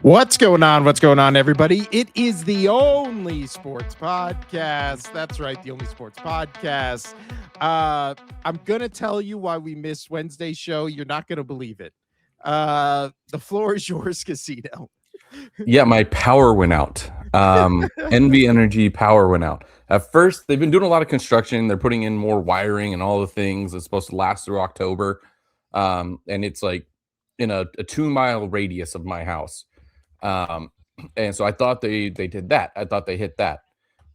What's going on? What's going on, everybody? It is the only sports podcast. That's right, the only sports podcast. I'm going to tell you why we missed Wednesday's show. You're not going to believe it. The floor is yours, Casino. Yeah, my power went out. NV Energy power went out. At first, they've been doing a lot of construction. They're putting in more wiring and all the things. It's supposed to last through October. And it's like in a 2-mile radius of my house. And so I thought they did that. I thought they hit that.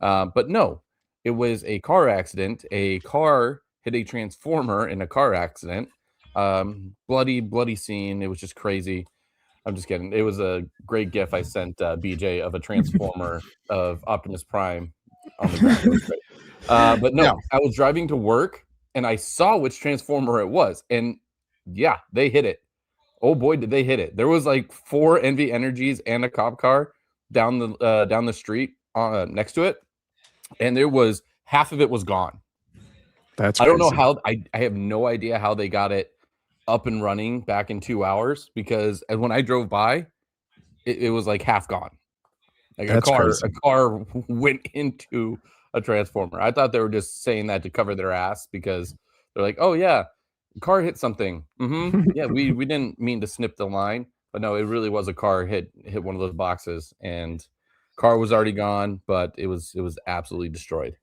But no, it was a car accident. A car hit a transformer in a car accident. Bloody scene. It was just crazy. I'm just kidding. It was a great gif I sent BJ of a transformer of Optimus Prime on the ground. It was great. But no, I was driving to work and I saw which transformer it was. And yeah, they hit it. Oh boy, did they hit it. There was like 4 NV Energies and a cop car down the street next to it. And there was half of it was gone. That's I don't know how. I have no idea how they got it up and running back in 2 hours, because when I drove by, it was like half gone. Like a car went into a transformer. I thought they were just saying that to cover their ass, because they're like, oh yeah, car hit something. Yeah, we didn't mean to snip the line, but no, it really was a car hit one of those boxes, and car was already gone, but it was absolutely destroyed.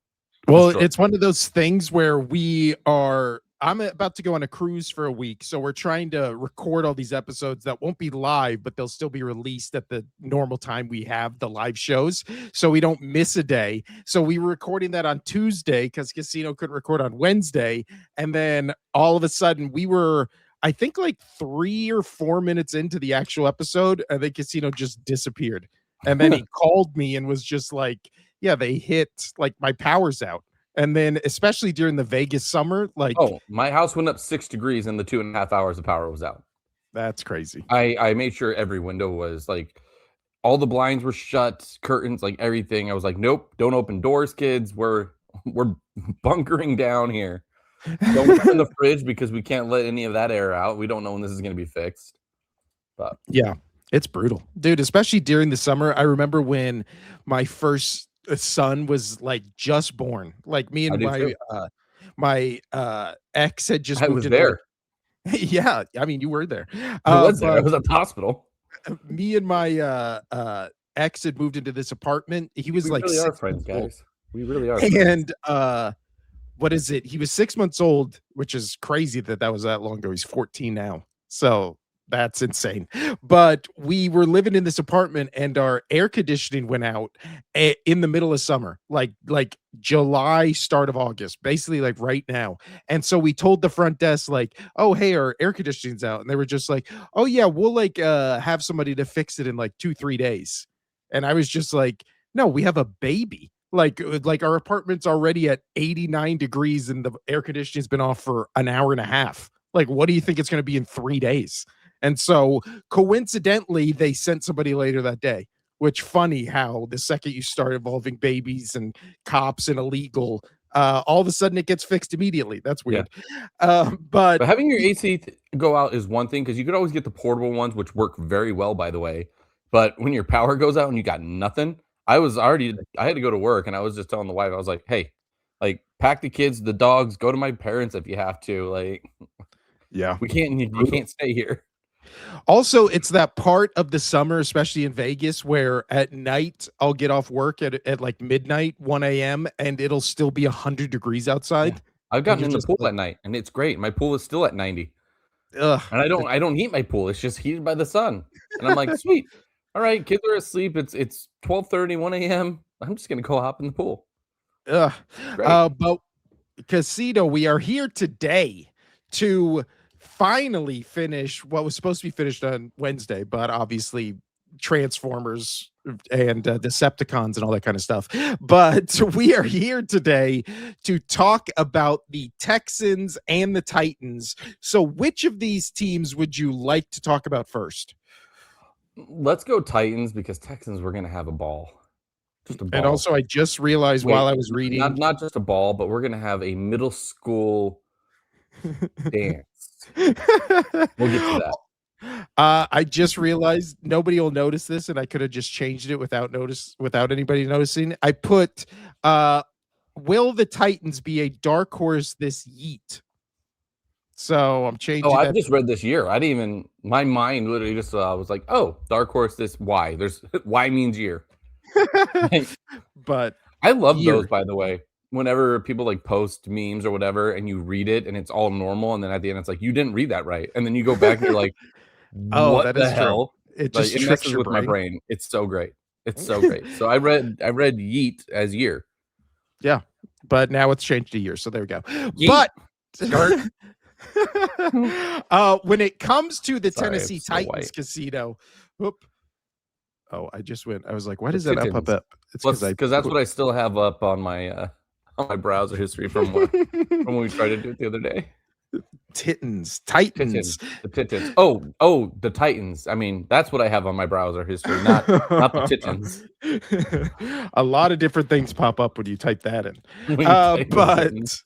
Well, it's one of those things where I'm about to go on a cruise for a week, so we're trying to record all these episodes that won't be live, but they'll still be released at the normal time we have the live shows, so we don't miss a day. So we were recording that on Tuesday because Casino couldn't record on Wednesday, and then all of a sudden we were, I think, like 3 or 4 minutes into the actual episode, and then Casino just disappeared. And then he called me and was just like, yeah, they hit, like, my power's out. And then, especially during the Vegas summer, like, oh, my house went up 6 degrees in the 2.5 hours the power was out. That's crazy. I made sure every window was like, all the blinds were shut, curtains, like everything. I was like, nope, don't open doors, kids. We're bunkering down here. Don't open the fridge because we can't let any of that air out. We don't know when this is going to be fixed. But yeah, it's brutal, dude. Especially during the summer. I remember when my first son was like just born. Like me and my ex had just moved in there. Yeah, I mean, you were there. I was there. I was at the hosptal. Me and my ex had moved into this apartment. He was like, really are friends, guys. We really are. And what is it? He was 6 months old, which is crazy that was that long ago. He's 14 now. So that's insane. But we were living in this apartment and our air conditioning went out in the middle of summer, like July, start of August, basically like right now. And so we told the front desk, like, oh, hey, our air conditioning's out. And they were just like, oh yeah, we'll like have somebody to fix it in like 2-3 days. And I was just like, no, we have a baby. Like our apartment's already at 89 degrees and the air conditioning's been off for an hour and a half. Like, what do you think it's going to be in 3 days? And so coincidentally, they sent somebody later that day, which funny how the second you start involving babies and cops and illegal, all of a sudden it gets fixed immediately. That's weird. Yeah. But having your AC go out is one thing, because you could always get the portable ones, which work very well, by the way. But when your power goes out and you got nothing, I had to go to work, and I was just telling the wife, I was like, hey, like, pack the kids, the dogs, go to my parents if you have to. Like, yeah, you can't stay here. Also, it's that part of the summer, especially in Vegas, where at night I'll get off work at like midnight, 1 a.m., and it'll still be 100 degrees outside. Yeah. I've gotten in the pool at night, and it's great. My pool is still at 90. Ugh. And I don't heat my pool. It's just heated by the sun. And I'm like, sweet. All right, kids are asleep. It's 12:30, 1 a.m. I'm just gonna go hop in the pool. Ugh. But Casino, we are here today to finally finish what was supposed to be finished on Wednesday, but obviously Transformers and Decepticons and all that kind of stuff. But we are here today to talk about the Texans and the Titans. So which of these teams would you like to talk about first? Let's go Titans, because Texans, we're going to have a ball. Just a ball. And also, I just realized while I was reading... Not just a ball, but we're going to have a middle school dance. We'll get to I just realized nobody will notice this, and I could have just changed it without anybody noticing. I put, will the Titans be a dark horse this yeet? So I'm Oh, changing I that. just read this year. I didn't even. My mind literally just was like, "Oh, dark horse. This Y. There's Y means year." But I love those, year. by the way. Whenever people like post memes or whatever, and you read it, and it's all normal, and then at the end, it's like you didn't read that right, and then you go back and you're like, Oh, "What that the is true. hell?" It Like just it tricks messes your with my brain. brain. It's so great. It's so great. So I read yeet as year. Yeah, but now it's changed to year, so there we go. Yeet. But Skirt. when it comes to the Sorry, Tennessee it's Snow Titans White. casino, whoop. Oh, I just went. I was like, why The does that up? Titans. It's because I Because that's put what I still have up on my browser history from when we tried to do it the other day. Titans, Titans. The Titans. Oh, the Titans. I mean, that's what I have on my browser history, not the Titans. A lot of different things pop up when you type that in. When you type in But Titans.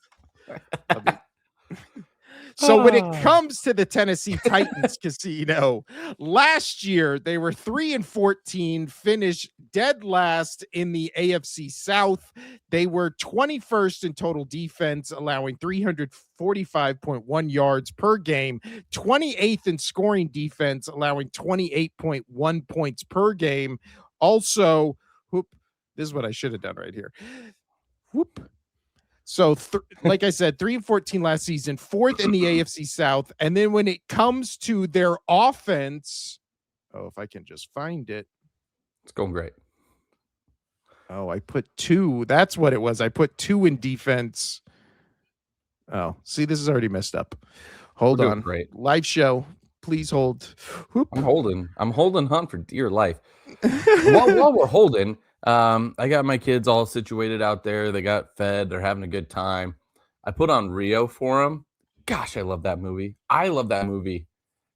so when it comes to the Tennessee Titans casino, last year they were 3-14, finished dead last in the AFC South. They were 21st in total defense, allowing 345.1 yards per game, 28th in scoring defense, allowing 28.1 points per game. Also, whoop, this is what I should have done right here. Whoop. So, like I said, 3-14 last season, 4th in the AFC South. And then when it comes to their offense, oh, if I can just find it. It's going great. Oh, I put 2. That's what it was. I put 2 in defense. Oh, see, this is already messed up. Hold on. Great. Live show. Please hold. Whoop. I'm holding Hunt for dear life. while we're holding, I got my kids all situated out there. They got fed. They're having a good time. I put on Rio for them. Gosh, I love that movie.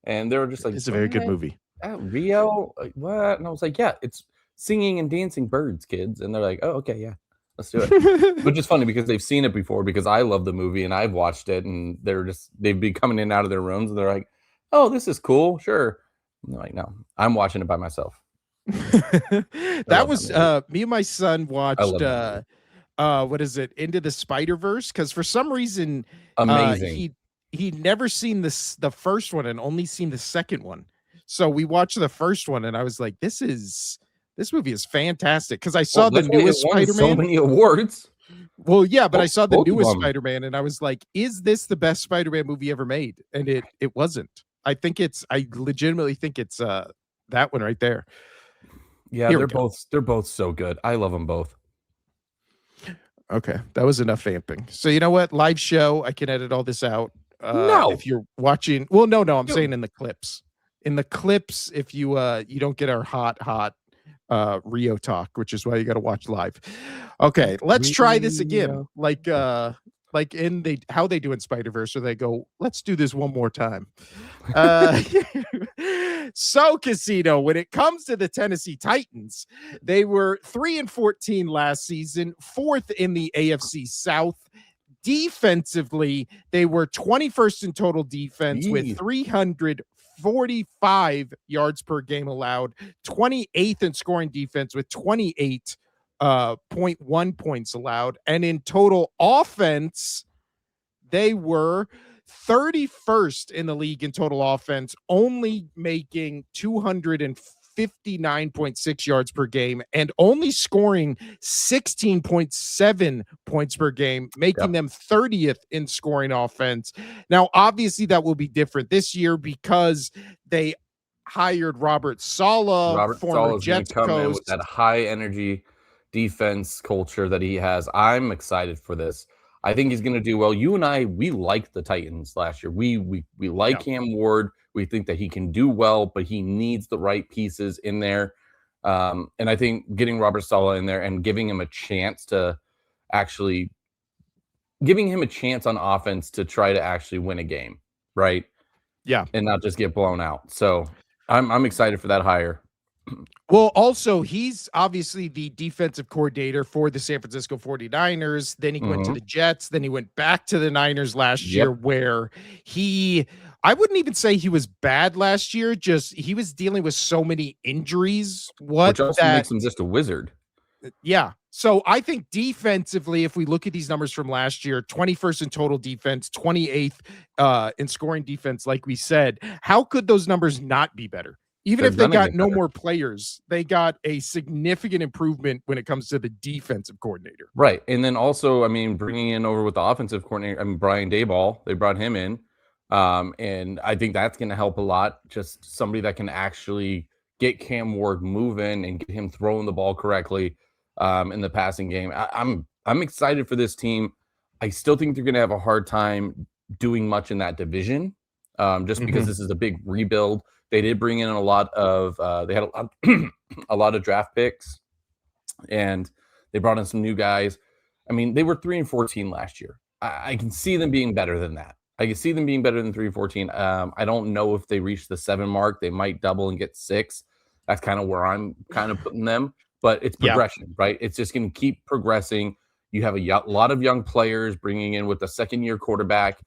And they were just like, it's a very good movie. Rio? Like, what? And I was like, yeah, it's singing and dancing birds, kids. And they're like, oh, okay, yeah, let's do it. Which is funny because they've seen it before because I love the movie and I've watched it. And they've been coming in and out of their rooms. And they're like, oh, this is cool. Sure. And they're like, no, I'm watching it by myself. That was me and my son watched what is it, Into the Spider-Verse, because for some reason amazing he'd never seen the first one and only seen the second one. So we watched the first one and I was like, this movie is fantastic, because I saw the newest Spider-Man. So many awards. Well, yeah, but I saw the newest Spider-Man and I was like, is this the best Spider-Man movie ever made? And it wasn't. I legitimately think it's that one right there. Yeah, they're both so good. I love them both. Okay, that was enough vamping. So you know what? Live show. I can edit all this out. No, if you're watching, well, no, I'm saying in the clips. In the clips, if you you don't get our hot Rio talk, which is why you got to watch live. Okay, let's try this again. Like in how they do in Spider-Verse, where they go, let's do this one more time. So casino, when it comes to the Tennessee Titans, they were 3-14 last season, 4th in the AFC South. Defensively, they were 21st in total defense with 345 yards per game allowed, 28th in scoring defense with 28.1 points allowed, and in total offense, they were 31st in the league in total offense, only making 259.6 yards per game and only scoring 16.7 points per game, making them 30th in scoring offense. Now, obviously, that will be different this year because they hired Robert Saleh, former Jets coach, in with that high energy defense culture that he has. I'm excited for this. I think he's going to do well. You and I, we liked the Titans last year. We like Cam Ward. We think that he can do well, but he needs the right pieces in there. And I think getting Robert Saleh in there and giving him a chance on offense to try to actually win a game, right? Yeah, and not just get blown out. So I'm excited for that hire. Well, also, he's obviously the defensive coordinator for the San Francisco 49ers. Then he went to the Jets. Then he went back to the Niners last year, where he I wouldn't even say he was bad last year. Just he was dealing with so many injuries. which also makes him just a wizard. Yeah. So I think defensively, if we look at these numbers from last year, 21st in total defense, 28th in scoring defense, like we said, how could those numbers not be better? Even They're if they gonna got get no better. more players, they got a significant improvement when it comes to the defensive coordinator. Right. And then also, I mean, bringing in over with the offensive coordinator, I mean, Brian Dayball, they brought him in. And I think that's going to help a lot. Just somebody that can actually get Cam Ward moving and get him throwing the ball correctly in the passing game. I'm excited for this team. I still think they're going to have a hard time doing much in that division, just because this is a big rebuild. They did bring in a lot of they had a lot of draft picks, and they brought in some new guys. I mean, they were 3-14 last year. I can see them being better than that. I can see them being better than 3-14. I don't know if they reach the 7 mark. They might double and get 6. That's kind of where I'm kind of putting them. But it's progression, right? It's just going to keep progressing. You have a lot of young players bringing in with a second-year quarterback,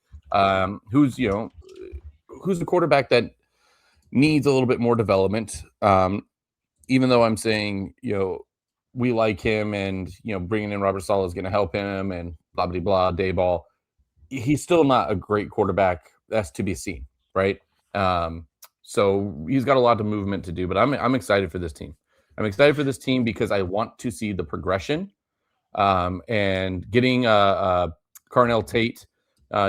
who's a quarterback that needs a little bit more development. Even though I'm saying, we like him, and bringing in Robert Saleh is going to help him, and blah blah blah. Dayball, he's still not a great quarterback. That's to be seen, right? So he's got a lot of movement to do, but I'm excited for this team. I'm excited for this team because I want to see the progression. And getting Carnell Tate,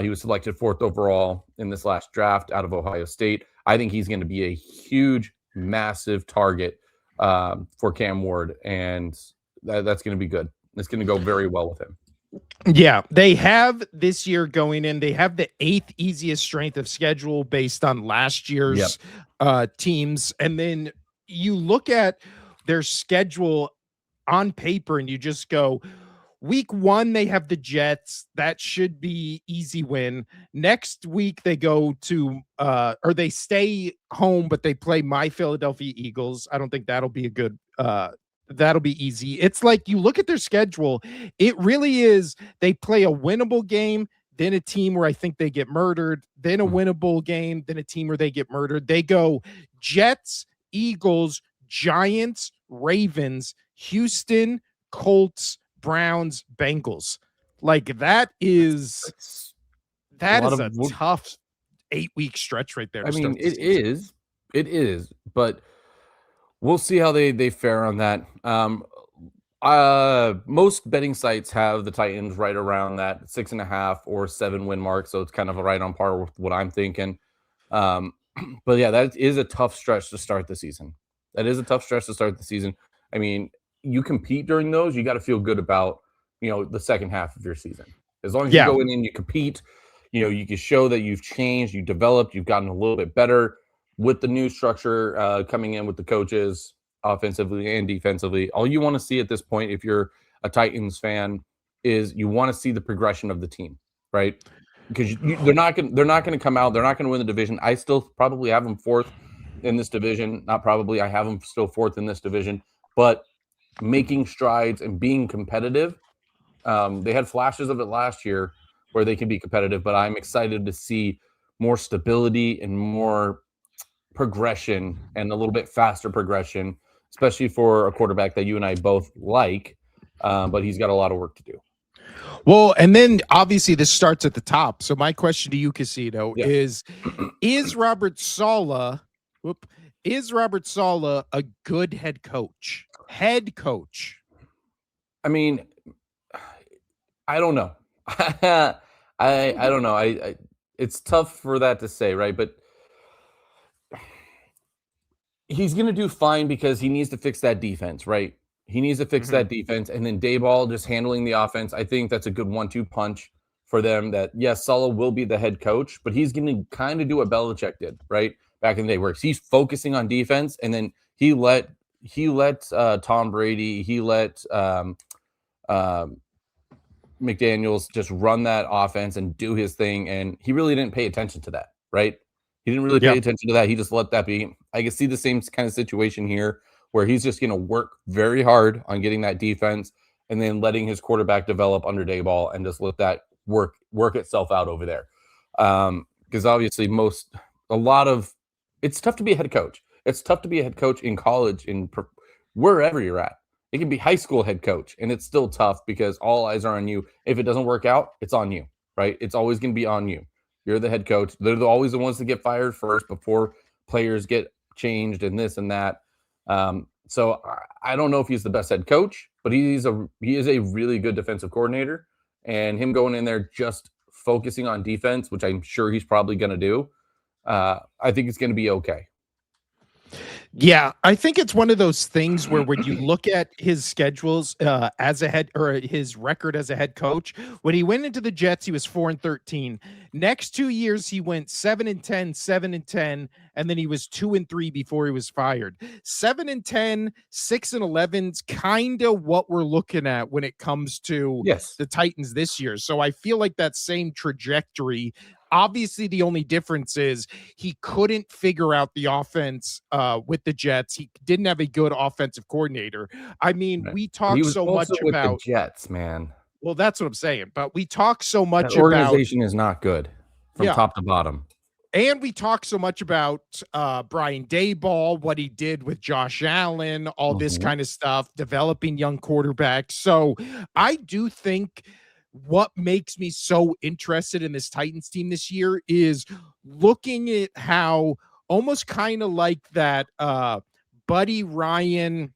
he was selected 4th overall in this last draft out of Ohio State. I think he's going to be a huge, massive target for Cam Ward, and that's going to be good. It's going to go very well with him. Yeah, they have this year going in. They have the 8th easiest strength of schedule based on last year's teams. And then you look at their schedule on paper and you just go, week 1, they have the Jets. That should be easy win. Next week, they go to, or they stay home, but they play my Philadelphia Eagles. I don't think that'll be a good, that'll be easy. It's like you look at their schedule, it really is. They play a winnable game, then a team where I think they get murdered, then a winnable game, then a team where they get murdered. They go Jets, Eagles, Giants, Ravens, Houston, Colts, Browns, Bengals. Like that is a tough 8-week stretch right there. I mean, it is, but we'll see how they fare on that. Most betting sites have the Titans right around that 6.5 or 7 win mark, so it's kind of right on par with what I'm thinking. But yeah, that is a tough stretch to start the season. I mean, you compete during those, you got to feel good about the second half of your season. As long as you go in and you compete, you can show that you've changed, you've developed, you've gotten a little bit better with the new structure coming in with the coaches offensively and defensively. All you want to see at this point, if you're a Titans fan, is you want to see the progression of the team, right? Because they're not going to come out, they're not going to win the division. I still probably have them 4th in this division. Not probably, I have them still 4th in this division, but making strides and being competitive. They had flashes of it last year where they can be competitive, but I'm excited to see more stability and more progression, and a little bit faster progression, especially for a quarterback that you and I both like, but he's got a lot of work to do. Well, and then obviously this starts at the top. So my question to you, Casino, is Robert Saleh a good head coach? I mean, I don't know. I don't know. It's tough for that to say, right? But he's going to do fine because he needs to fix that defense, right? He needs to fix that defense, and then Dayball just handling the offense. I think that's a good 1-2 punch for them. That yes, Saleh will be the head coach, but he's going to kind of do what Belichick did, right, back in the day, where he's focusing on defense, and then he let Tom Brady, he let McDaniels just run that offense and do his thing, and he really didn't pay attention to that, right? He didn't really pay attention to that. He just let that be. I can see the same kind of situation here where he's just going to work very hard on getting that defense and then letting his quarterback develop under Dayball and just let that work itself out over there. because obviously it's tough to be a head coach. It's tough to be a head coach in college, wherever you're at. It can be high school head coach, and it's still tough because all eyes are on you. If it doesn't work out, it's on you, right? It's always going to be on you. You're the head coach. They're always the ones that get fired first before players get changed and this and that. So I don't know if he's the best head coach, but he is a really good defensive coordinator, and him going in there just focusing on defense, which I'm sure he's probably going to do. I think it's going to be okay. Yeah, I think it's one of those things where when you look at his schedules as a head or his record as a head coach, when he went into the Jets, he was 4-13. Next 2 years, he went 7-10, 7-10, and then he was 2-3 before he was fired. 7-10, 6-11's kind of what we're looking at when it comes to the Titans this year. So I feel like that same trajectory. Obviously, the only difference is he couldn't figure out the offense with the Jets. He didn't have a good offensive coordinator. I mean, we talk so much about the Jets, man. Well, that's what I'm saying. But we talk so much that organization is not good from top to bottom. And we talk so much about Brian Daboll, what he did with Josh Allen, all this kind of stuff, developing young quarterbacks. So I do think what makes me so interested in this Titans team this year is looking at how almost kind of like that Buddy Ryan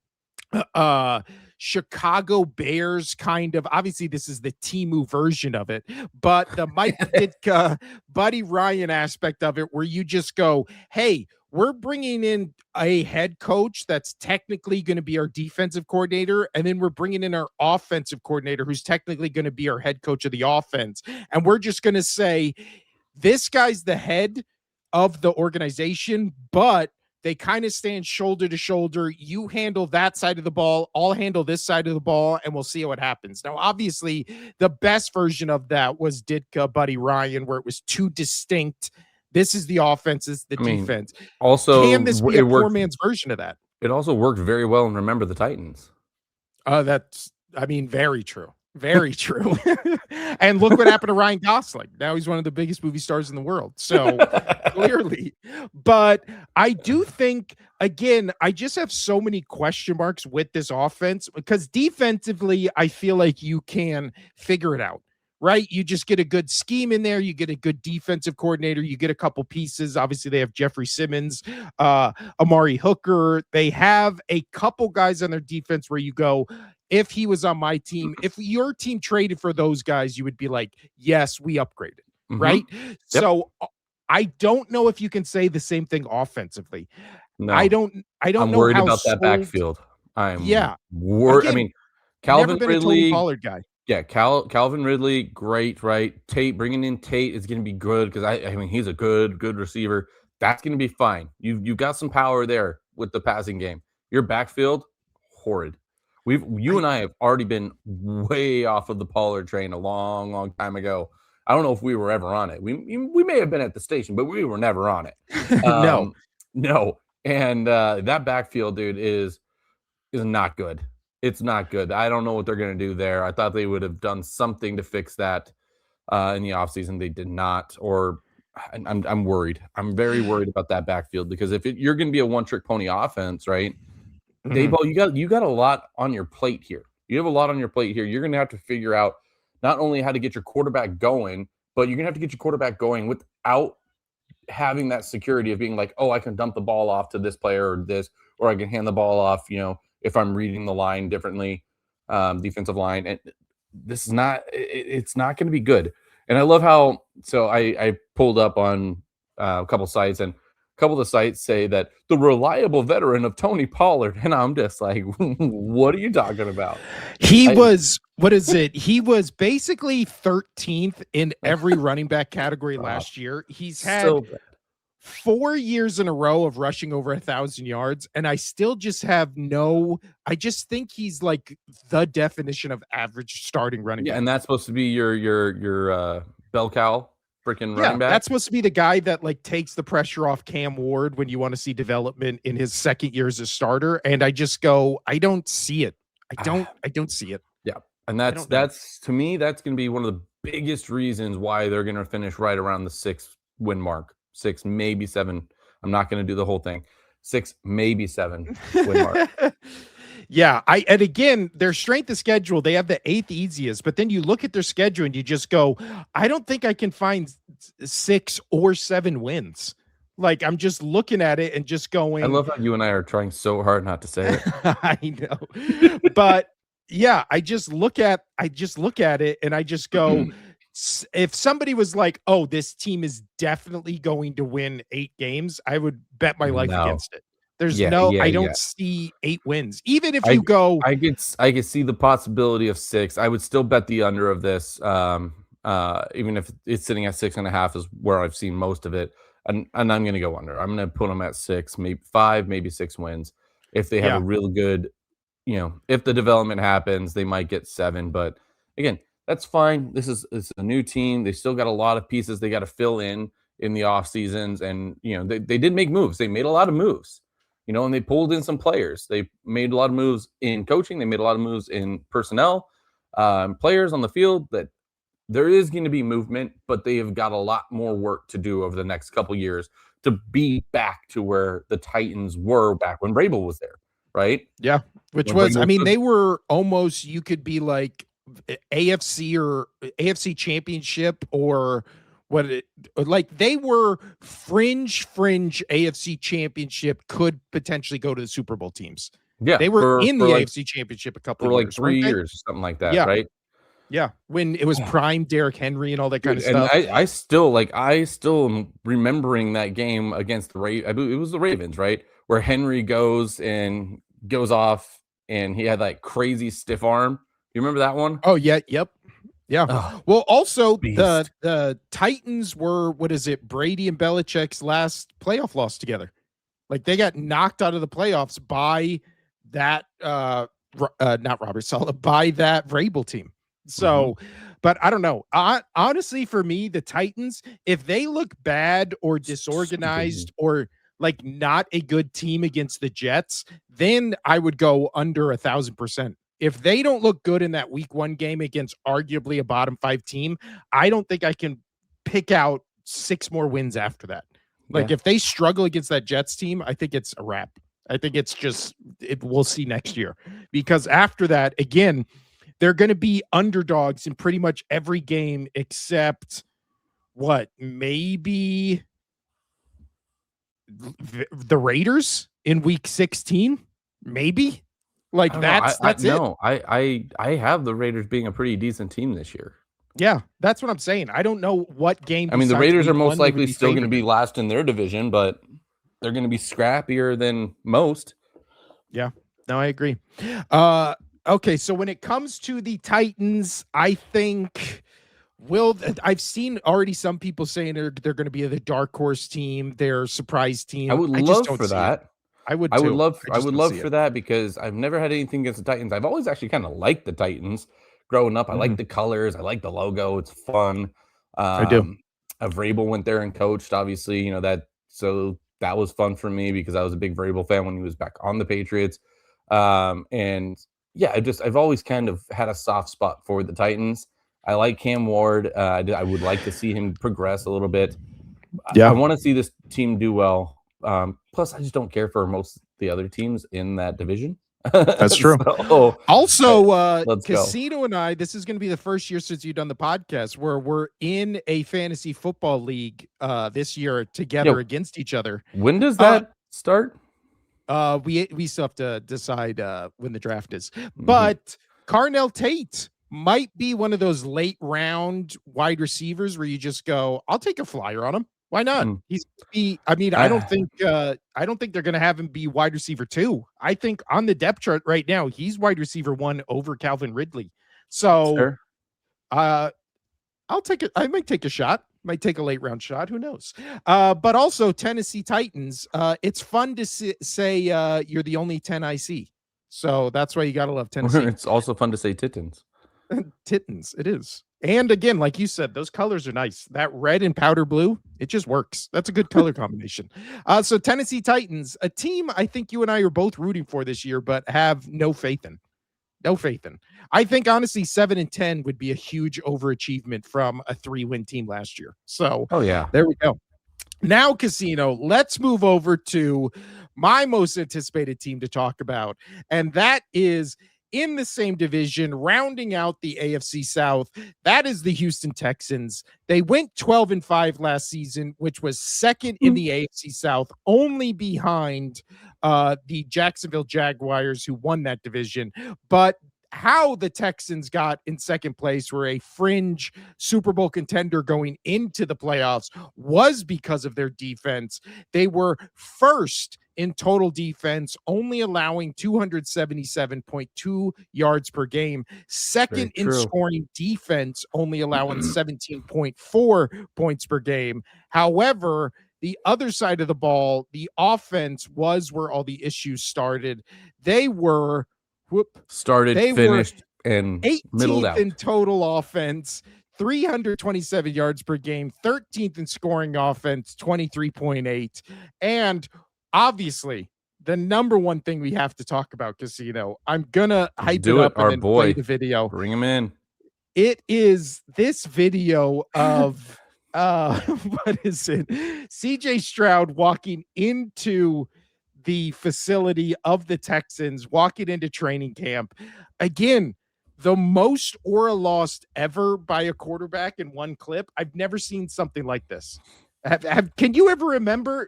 Chicago Bears kind of, obviously this is the Temu version of it, but the Mike Ditka, Buddy Ryan aspect of it, where you just go, hey, we're bringing in a head coach that's technically going to be our defensive coordinator, and then we're bringing in our offensive coordinator who's technically going to be our head coach of the offense. And we're just going to say, this guy's the head of the organization, but they kind of stand shoulder to shoulder. You handle that side of the ball, I'll handle this side of the ball, and we'll see what happens. Now, obviously, the best version of that was Ditka, Buddy Ryan, where it was too distinct. This is the offense, this is the defense. Also, can this be a poor man's version of that? It also worked very well in Remember the Titans. That's, I mean, very true. Very true. And look what happened to Ryan Gosling. Now he's one of the biggest movie stars in the world. So clearly, but I do think, again, I just have so many question marks with this offense because defensively, I feel like you can figure it out. Right? You just get a good scheme in there. You get a good defensive coordinator. You get a couple pieces. Obviously, they have Jeffrey Simmons, Amari Hooker. They have a couple guys on their defense where you go, if he was on my team, if your team traded for those guys, you would be like, yes, we upgraded. Right? Yep. So I don't know if you can say the same thing offensively. No, I don't I'm know worried about that backfield. worried. I mean, Calvin Ridley, Pollard guy. Yeah, Calvin Ridley, great, right? Tate, bringing in Tate is going to be good because I mean he's a good receiver. That's going to be fine. You've got some power there with the passing game. Your backfield, horrid. You and I have already been way off of the Pollard train a long time ago. I don't know if we were ever on it. We may have been at the station, but we were never on it. No. And that backfield, dude, is not good. It's not good. I don't know what they're going to do there. I thought they would have done something to fix that in the offseason. They did not, or I'm worried. I'm very worried about that backfield because if you're going to be a one-trick pony offense, right? Daboll, you got a lot on your plate here. You have a lot on your plate here. You're going to have to figure out not only how to get your quarterback going, but you're going to have to get your quarterback going without having that security of being like, oh, I can dump the ball off to this player or I can hand the ball off, if I'm reading the line differently, defensive line. And this is it's not going to be good. And I love how, so I pulled up on a couple sites, and a couple of the sites say that the reliable veteran of Tony Pollard. And I'm just like, what are you talking about? He was basically 13th in every running back category last year. He's had 4 years in a row of rushing over 1,000 yards, and I still just have I just think he's like the definition of average starting running back. And that's supposed to be your bell cow freaking running back. That's supposed to be the guy that like takes the pressure off Cam Ward when you want to see development in his second year as a starter. And I just go, I don't see it. I don't see it. Yeah. And that's to me, that's going to be one of the biggest reasons why they're going to finish right around the 6th win mark. 6, maybe 7. I'm not going to do the whole thing. 6, maybe 7 win mark. Yeah, and again, their strength of schedule, they have the 8th easiest, but then you look at their schedule and you just go, I don't think I can find 6 or 7 wins. Like, I'm just looking at it and just going, I love how you and I are trying so hard not to say it. I know. But yeah, I just look at it and I just go, if somebody was like, "Oh, this team is definitely going to win 8 games," I would bet my life No. against it. There's Yeah, yeah, I yeah. don't see 8 wins. Even if I you go, I could see the possibility of 6. I would still bet the under of this, even if it's sitting at 6.5 is where I've seen most of it, and I'm gonna go under. I'm gonna put them at 6, maybe 5, maybe 6 wins. If they have a yeah, really good, if the development happens, they might get 7, but again, that's fine. It's a new team. They still got a lot of pieces they gotta fill in the off seasons, and, they did make moves. They made a lot of moves, and they pulled in some players. They made a lot of moves in coaching. They made a lot of moves in personnel, players on the field. That there is going to be movement, but they have got a lot more work to do over the next couple years to be back to where the Titans were back when Vrabel was there, right? yeah, which When was, I Vrabel mean, took, they were almost, you could be like AFC or AFC championship, or what it, like they were fringe AFC championship, could potentially go to the Super Bowl teams. yeah, They were in the AFC championship a couple for of like years, weren't 3 they? years or something like that, Yeah. right? Yeah. When it was prime Derrick Henry and all that kind Dude, of and stuff. I still am remembering that game against the I believe it was the Ravens, right? Where Henry goes off and he had like crazy stiff arm. You remember that one? Oh, yeah. Yep. Yeah. Oh, Well, also beast. the Titans were, what is it, Brady and Belichick's last playoff loss together. Like they got knocked out of the playoffs by that not Robert Saleh, by that Vrabel team. Mhm. So, but I don't know. Honestly, for me, the Titans, if they look bad or Stupid. disorganized or like not a good team against the Jets, then I would go under 1,000%. If they don't look good in that week 1 game against arguably a bottom 5 team, I don't think I can pick out 6 more wins after that. Like Yeah. if they struggle against that Jets team, I think it's a wrap. I think it's just we'll see next year, because after that, again, they're going to be underdogs in pretty much every game except what, maybe the Raiders in week 16, maybe. I Like don't know. that's it. I have the Raiders being a pretty decent team this year. Yeah, that's what I'm saying. I don't know what game I mean, the besides Raiders week are most 1 they would likely be still going to favored be in. last in their division, but they're going to be scrappier than most. Yeah. No, I agree. Uh okay, so when it comes to the Titans, I think I've seen already some people saying they're going to be the dark horse team, their surprise I team. would I just love don't for see it. that. I would I would too. love I I just would don't love see for it. that because I've never had anything against the Titans. I've always actually kind of liked the Titans growing up. I like Mhm. the colors. I like the logo. It's fun. I do. Um, Vrabel went there and coached. Obviously, that was fun for me because I was a big Vrabel fan when he was back on the Patriots. And yeah, I've always kind of had a soft spot for the Titans. I like Cam Ward. I would like to see him progress a little bit. I Yeah. want to see this team do well. Plus, I just don't care for most of the other teams in that division. That's true. So I- Also, let's go. Casino and I, this is going to be the first year since you've done the podcast where we're in a fantasy football league this year Yeah. together against each other. When does Uh that start? we still have to decide when the draft is. Mhm. But Carnell Tate might be one of those late round wide receivers where you just go, I'll take a flyer on him. Why not? Mm. I mean, I, I don't think they're gonna have him be wide receiver 2. I think on the depth chart right now, he's wide receiver 1 over Calvin Ridley. So sir. uh I'll take it. I might take a shot. Might take a late round shot. Who knows? But also Tennessee Titans. It's fun to say you're the only 10 I see. So that's why you gotta love Tennessee. It's also fun to say Titans. Titans. It is. And again, like you said, those colors are nice. That red and powder blue, it just works. That's a good color combination. So Tennessee Titans, a team I think you and I are both rooting for this year, but have no faith in. No faith in. I think honestly, 7-10 would be a huge overachievement from a 3-win team last year. So Oh yeah. there we go. Now, Casino, let's move over to my most anticipated team to talk about, and that is in the same division, rounding out the AFC South. That is the Houston Texans. They went 12-5 last season, which was second in the AFC South, only behind the Jacksonville Jaguars, who won that division. But how the Texans got in second place, were a fringe Super Bowl contender going into the playoffs, was because of their defense. They were first in total defense, only allowing 277.2 yards per game. Second in scoring defense, only allowing 17.4 points per game. However, the other side of the ball, the offense, was where all the issues started. They were finished, and 18th in total offense, 327 yards per game, 13th in scoring offense, 23.8. And obviously, the number one thing we have to talk about, Casino, I'm gonna hype it up and then play the video. Bring him in. It is this video of what is it? CJ Stroud walking into the facility of the Texans, walking into training camp. Again, the most aura lost ever by a quarterback in one clip. I've never seen something like this. Can you ever remember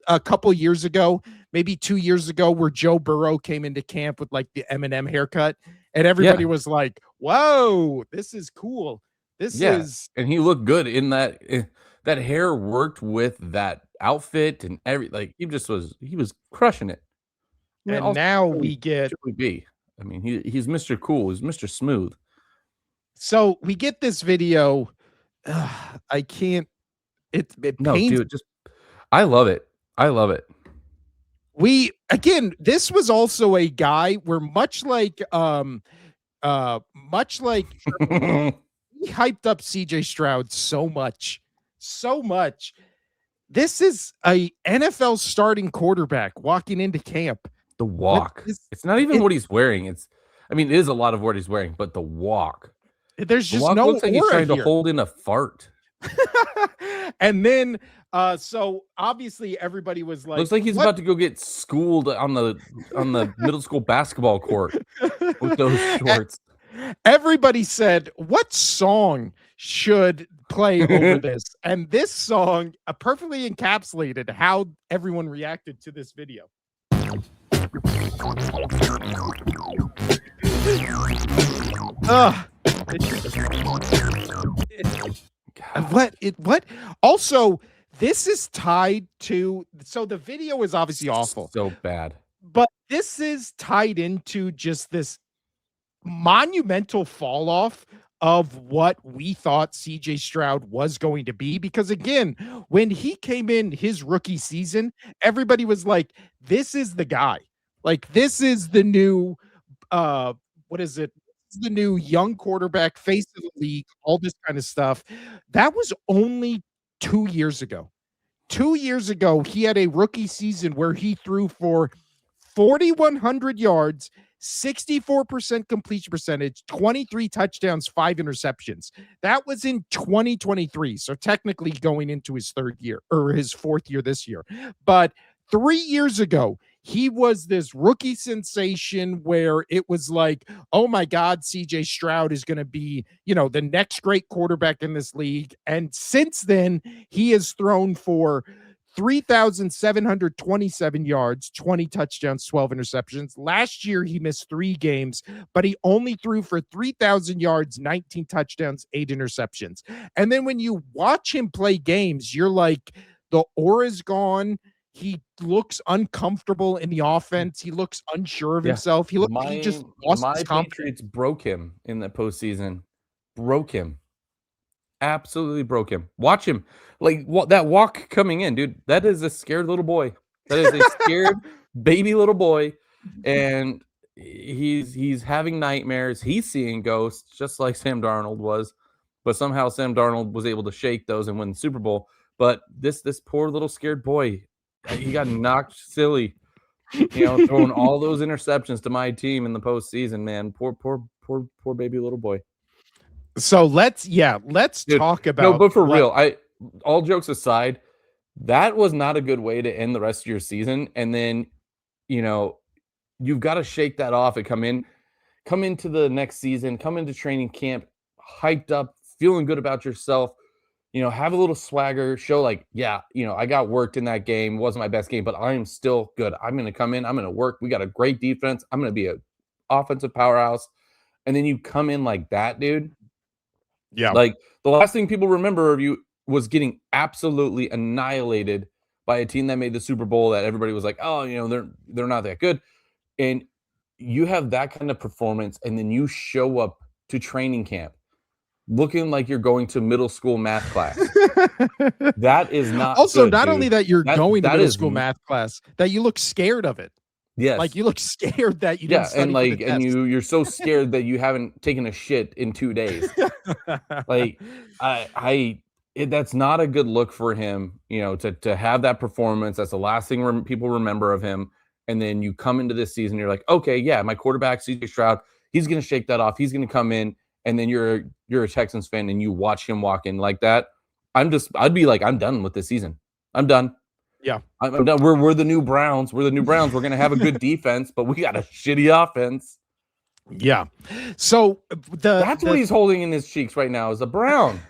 a couple years ago, maybe 2 years ago, where Joe Burrow came into camp with like the Eminem haircut, and everybody was like, "Whoa, this is cool. This is," and he looked good in that. That hair worked with that outfit and he was crushing it. And now we get B. I mean, he's Mr. Cool. He's Mr. Smooth. So we get this video. I can't. It no, pains. Dude, I love it. I love it. This was also a guy where much like he hyped up CJ Stroud so much. This is a NFL starting quarterback walking into camp. The walk. It's not even what he's wearing. It is a lot of what he's wearing, but the walk. There's just no looks like he's trying to hold in a fart. And then so obviously everybody was like, looks like he's about to go get schooled on the middle school basketball court with those shorts. Everybody said, what song should play over this? And this song perfectly encapsulated how everyone reacted to this video. What? Also, this is tied to, so the video is obviously awful. So bad. But this is tied into just this monumental fall off of what we thought CJ Stroud was going to be. Because again, when he came in his rookie season, everybody was like, this is the guy. Like, this is the new, what is it? The new young quarterback, face of the league, all this kind of stuff. That was only 2 years ago. 2 years ago, he had a rookie season where he threw for 4,100 yards, 64% completion percentage, 23 touchdowns, 5 interceptions. That was in 2023. So technically going into his third year or his fourth year this year. But 3 years ago, he was this rookie sensation where it was like, oh my God, CJ Stroud is going to be, the next great quarterback in this league. And since then, he has thrown for 3,727 yards, 20 touchdowns, 12 interceptions. Last year, he missed 3 games, but he only threw for 3,000 yards, 19 touchdowns, 8 interceptions. And then when you watch him play games, you're like, the aura's gone. He looks uncomfortable in the offense. He looks unsure of himself. He looked like he just lost his confidence. Patriots broke him in the postseason. Broke him. Absolutely broke him. Watch him. Like that walk coming in, dude. That is a scared little boy. That is a scared baby little boy. And he's having nightmares. He's seeing ghosts, just like Sam Darnold was. But somehow Sam Darnold was able to shake those and win the Super Bowl. But this poor little scared boy, he got knocked silly, throwing all those interceptions to my team in the postseason, man. Poor baby little boy. So let's talk about. No, but for real, all jokes aside, That was not a good way to end the rest of your season. And then, you know, you've got to shake that off and come into the next season, come into training camp hyped up, feeling good about yourself, have a little swagger, show like, yeah, I got worked in that game. It wasn't my best game, but I am still good. I'm going to come in, I'm going to work. We got a great defense. I'm going to be an offensive powerhouse. And then you come in like that, dude. Yeah. Like the last thing people remember of you was getting absolutely annihilated by a team that made the Super Bowl that everybody was like, oh, they're not that good. And you have that kind of performance, and then you show up to training camp looking like you're going to middle school math class. That is not also good, not dude. only that you're going to that middle is school math class, that you look scared of it. Yes. Like you look scared that you didn't study and for the like, test. and you're so scared that you haven't taken a shit in 2 days. Like that's not a good look for him, to have that performance. That's the last thing people remember of him. And then you come into this season, you're like, okay, yeah, my quarterback, CJ Stroud, he's going to shake that off. He's going to come in. And then you're a Texans fan and you watch him walk in like that. I'd be like, I'm done with this season. I'm done. Yeah. I'm done. We're the new Browns. We're going to have a good defense, but we got a shitty offense. Yeah. So that's what he's holding in his cheeks right now is a Brown.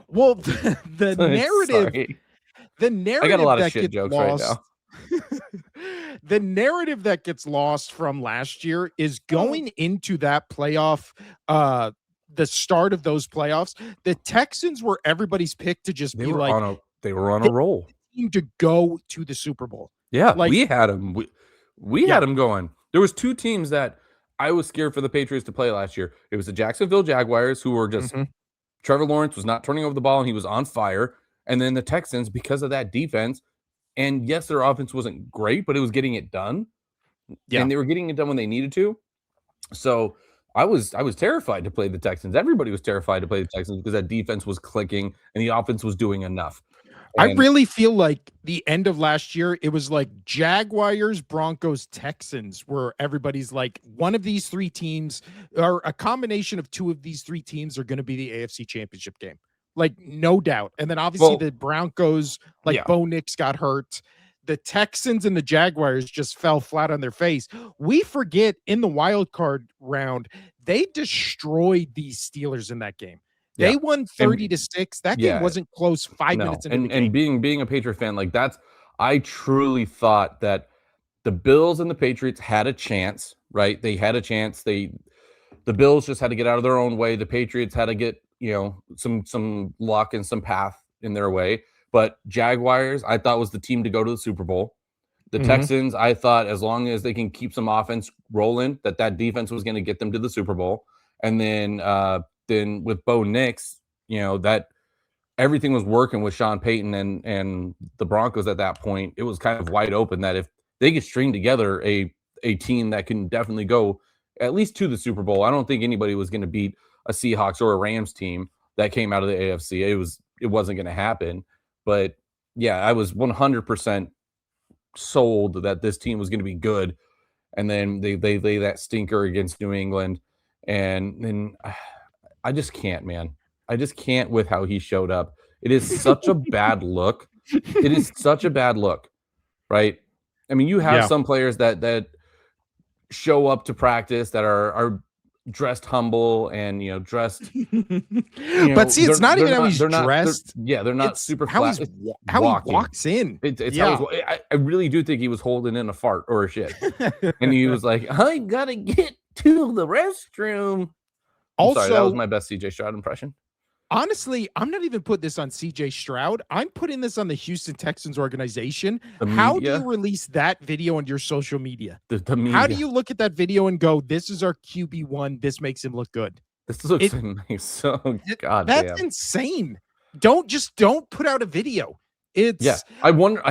Well, the narrative, I got a lot of shit jokes right now. The narrative that gets lost from last year is going into that playoff, the start of those playoffs. The Texans were everybody's pick to just they were on a roll. To go to the Super Bowl. Yeah, like, we had them. We had them going. There was 2 teams that I was scared for the Patriots to play last year. It was the Jacksonville Jaguars, who were just Trevor Lawrence was not turning over the ball and he was on fire. And then the Texans, because of that defense. And yes, their offense wasn't great, but it was getting it done. Yeah. And they were getting it done when they needed to. So I was terrified to play the Texans. Everybody was terrified to play the Texans because that defense was clicking and the offense was doing enough. I really feel like the end of last year, it was like Jaguars, Broncos, Texans, where everybody's like, one of these 3 teams, or a combination of 2 of these 3 teams are going to be the AFC Championship game. Like, no doubt. And then obviously the Broncos, Bo Nix got hurt. The Texans and the Jaguars just fell flat on their face. We forget in the wild card round, they destroyed these Steelers in that game. They won 30-6. That game wasn't close 5 minutes into the game. And being a Patriot fan, like I truly thought that the Bills and the Patriots had a chance, right? They had a chance. The Bills just had to get out of their own way. The Patriots had to get, some luck and some path in their way. But Jaguars, I thought was the team to go to the Super Bowl. The Texans, I thought as long as they can keep some offense rolling, that defense was going to get them to the Super Bowl. And then with Bo Nix, that everything was working with Sean Payton and the Broncos at that point. It was kind of wide open that if they could string together a team that can definitely go at least to the Super Bowl, I don't think anybody was going to beat a Seahawks or a Rams team that came out of the AFC. It wasn't going to happen. But yeah, I was 100% sold that this team was going to be good. And then they lay that stinker against New England. And then I just can't, man. I just can't with how he showed up. It is such a bad look. It is such a bad look, right? I mean, you have some players that show up to practice that are dressed humble and dressed. But see, it's not even how he's dressed. They're not super how flat. How he walks in. I really do think he was holding in a fart or a shit, and he was like, "I gotta get to the restroom." Also, sorry, that was my best CJ Stroud impression. Honestly, I'm not even putting this on CJ Stroud. I'm putting this on the Houston Texans organization. How do you release that video on your social media? The media. How do you look at that video and go, this is our QB1. This makes him look good. This looks nice. So, God that's insane. Don't put out a video. I wonder.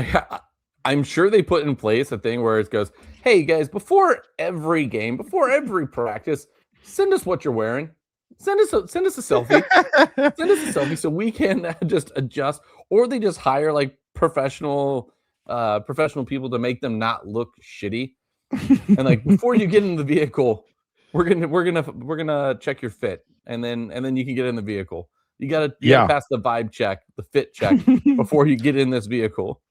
I'm sure they put in place a thing where it goes, hey guys, before every game, before every practice, send us what you're wearing. Send us a selfie. Send us a selfie so we can just adjust. Or they just hire like professional people to make them not look shitty. And like before you get in the vehicle, we're gonna check your fit, and then you can get in the vehicle. You gotta Yeah. pass the vibe check, the fit check before you get in this vehicle.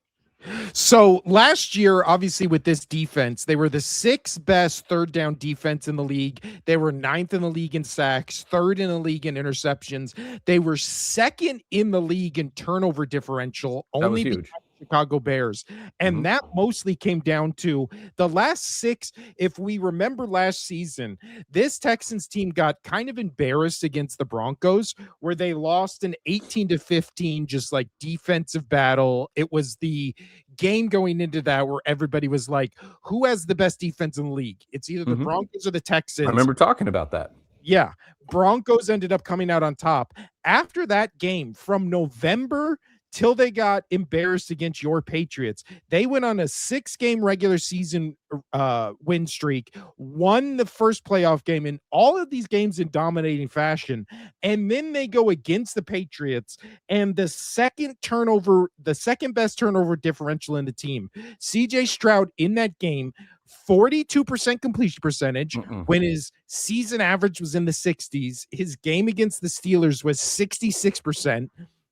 So last year, obviously, with this defense, they were the 6th best third down defense in the league. They were 9th in the league in sacks, 3rd in the league in interceptions. They were 2nd in the league in turnover differential, That was only behind huge. the Chicago Bears. And that mostly came down to the last 6. If we remember last season, this Texans team got kind of embarrassed against the Broncos, where they lost an 18-15, just like defensive battle. It was the game going into that where everybody was like, who has the best defense in the league? It's either the Broncos or the Texans. I remember talking about that. Yeah. Broncos ended up coming out on top. After that game, from November till they got embarrassed against your Patriots, they went on a 6-game regular season win streak, won the first playoff game in all of these games in dominating fashion. And then they go against the Patriots, and the second best turnover differential in the team, CJ Stroud in that game, 42% completion percentage when his season average was in the 60s. His game against the Steelers was 66%.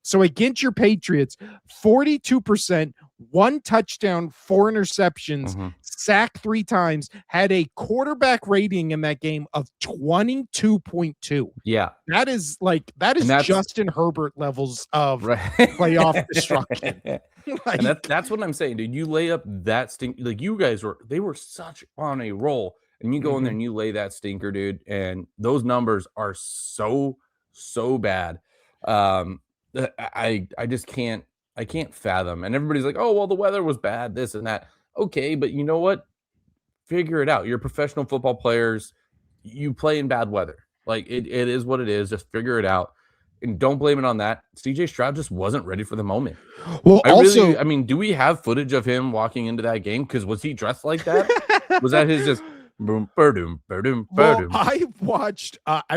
So against your Patriots, 42%, 1 touchdown, 4 interceptions, sacked 3 times, had a quarterback rating in that game of 22.2. Yeah. That is Justin Herbert levels of playoff destruction. Like, and that's what I'm saying, dude. You lay up that stink, like you guys they were such on a roll, and you go in there and you lay that stinker, dude, and those numbers are so bad. I just can't fathom. And everybody's like, oh well, the weather was bad, this and that. Okay, but you know what? Figure it out. You're professional football players. You play in bad weather. Like it is what it is. Just figure it out. And don't blame it on that. CJ Stroud just wasn't ready for the moment. Well, I mean, do we have footage of him walking into that game? Because was he dressed like that? Was that his just boom, boom, boom, well, I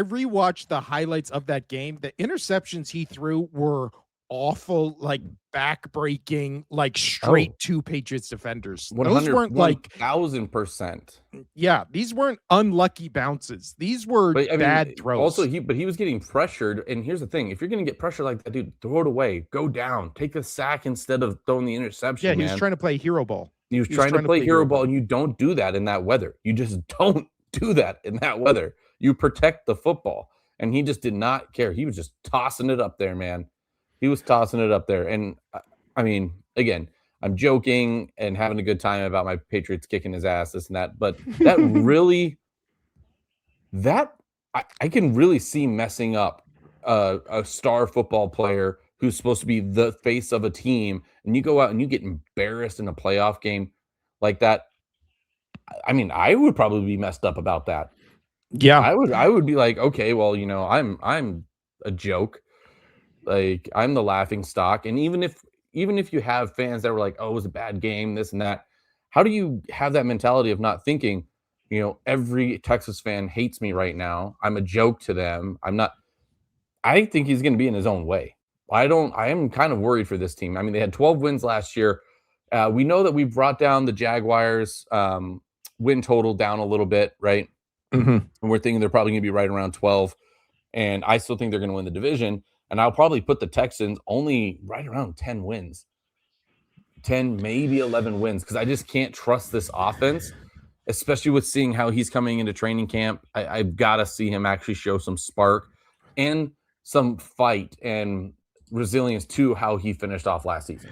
rewatched the highlights of that game. The interceptions he threw were awful, like back-breaking, like straight to Patriots defenders. Those weren't like 1,000%. Yeah, these weren't unlucky bounces. These were bad throws. Also, he was getting pressured. And here's the thing: if you're going to get pressured like that, dude, throw it away, go down, take a sack instead of throwing the interception. Yeah, he was trying to play hero ball. He was trying to play hero ball, and you don't do that in that weather. You just don't do that in that weather. You protect the football, and he just did not care. He was just tossing it up there, man. He was tossing it up there. And I mean, again, I'm joking and having a good time about my Patriots kicking his ass, this and that. But that really, I can really see messing up a star football player who's supposed to be the face of a team, and you go out and you get embarrassed in a playoff game like that. I mean, I would probably be messed up about that. Yeah, I would be like, okay, well, you know, I'm a joke. Like, I'm the laughing stock. And even if you have fans that were like, oh, it was a bad game, this and that, how do you have that mentality of not thinking, you know, every Texas fan hates me right now. I'm a joke to them. I think he's going to be in his own way. I am kind of worried for this team. I mean, they had 12 wins last year. We know that we brought down the Jaguars win total down a little bit, right? And we're thinking they're probably going to be right around 12. And I still think they're going to win the division. And I'll probably put the Texans only right around 10 wins. 10, maybe 11 wins, because I just can't trust this offense, especially with seeing how he's coming into training camp. I've got to see him actually show some spark and some fight and resilience to how he finished off last season.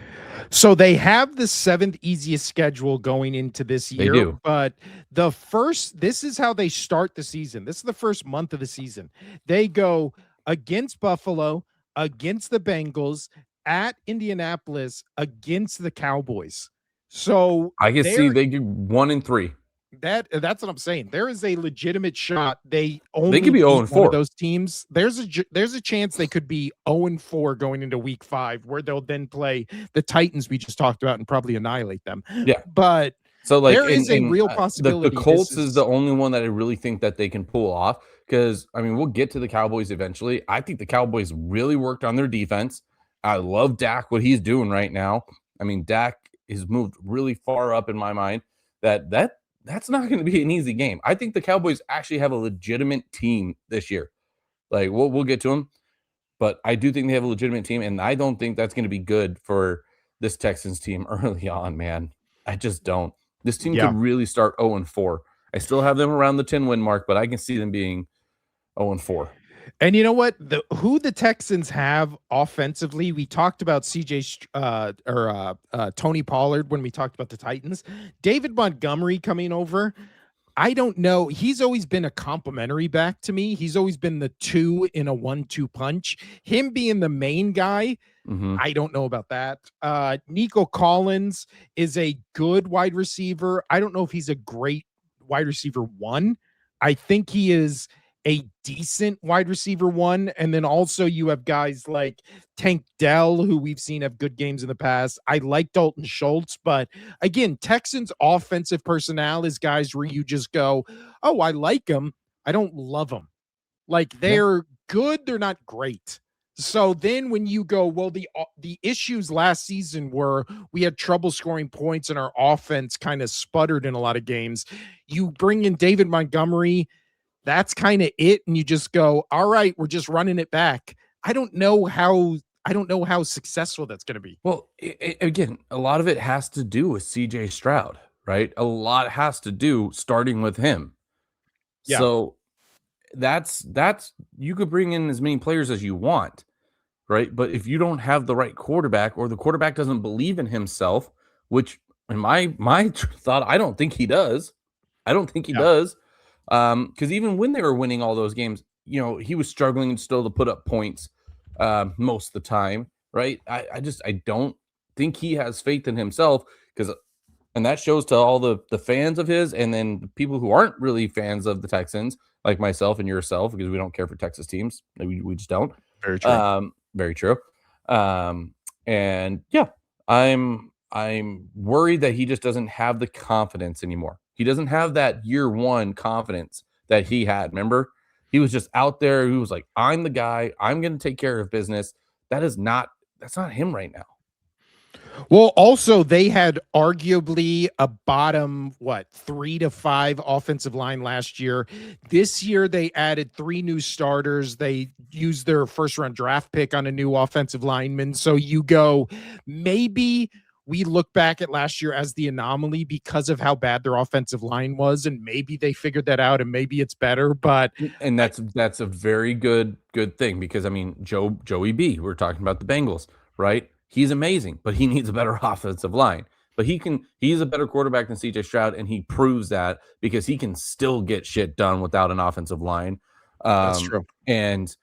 So they have the 7th easiest schedule going into this year. They do. But this is how they start the season. This is the first month of the season. They go against Buffalo, against the Bengals, at Indianapolis, against the Cowboys. So I can see they do 1-3. That's what I'm saying. There is a legitimate shot. They could be 0-4. Those teams. There's a chance they could be 0-4 going into week 5, where they'll then play the Titans we just talked about and probably annihilate them. Yeah, but so like there is a real possibility. The Colts is the only one that I really think that they can pull off, because I mean, we'll get to the Cowboys eventually. I think the Cowboys really worked on their defense. I love Dak, what he's doing right now. I mean, Dak has moved really far up in my mind. That's not going to be an easy game. I think the Cowboys actually have a legitimate team this year. Like, we'll get to them. but I do think they have a legitimate team, and I don't think that's going to be good for this Texans team early on, man. I just don't. This team Yeah. could really start 0-4. I still have them around the 10-win mark, but I can see them being 0-4. And you know what? Who the Texans have offensively, we talked about Tony Pollard when we talked about the Titans. David Montgomery coming over. I don't know. He's always been a complimentary back to me. He's always been the two in a 1-2 punch. Him being the main guy, I don't know about that. Nico Collins is a good wide receiver. I don't know if he's a great wide receiver one. I think he is a decent wide receiver one. And then also you have guys like Tank Dell, who we've seen have good games in the past. I like Dalton Schultz, but again, Texans offensive personnel is guys where you just go, oh, I like them. I don't love them. Like they're good, they're not great. So then when you go, well, the issues last season were we had trouble scoring points and our offense kind of sputtered in a lot of games. You bring in David Montgomery, that's kind of it, and you just go, all right, we're just running it back. I don't know how successful that's going to be. Well, again, a lot of it has to do with CJ Stroud, right? A lot has to do starting with him. Yeah. So that's you could bring in as many players as you want, right? But if you don't have the right quarterback, or the quarterback doesn't believe in himself, which in my thought, I don't think he does. I don't think he does. Because even when they were winning all those games, he was struggling still to put up points most of the time, right? I don't think he has faith in himself, and that shows to all the fans of his, and then the people who aren't really fans of the Texans, like myself and yourself, because we don't care for Texas teams. We just don't. Very true. Very true. And yeah, I'm worried that he just doesn't have the confidence anymore. He doesn't have that year one confidence that he had. Remember, he was just out there. He was like, I'm the guy. I'm going to take care of business. That's not him right now. Well, also they had arguably a bottom 3 to 5 offensive line last year. This year they added 3 new starters. They used their first round draft pick on a new offensive lineman. So you go, maybe we look back at last year as the anomaly because of how bad their offensive line was, and maybe they figured that out and maybe it's better. But and that's a very good thing, because I mean, Joey B, we're talking about the Bengals, right? He's amazing, but he needs a better offensive line. But he's a better quarterback than CJ Stroud, and he proves that because he can still get shit done without an offensive line. That's true. And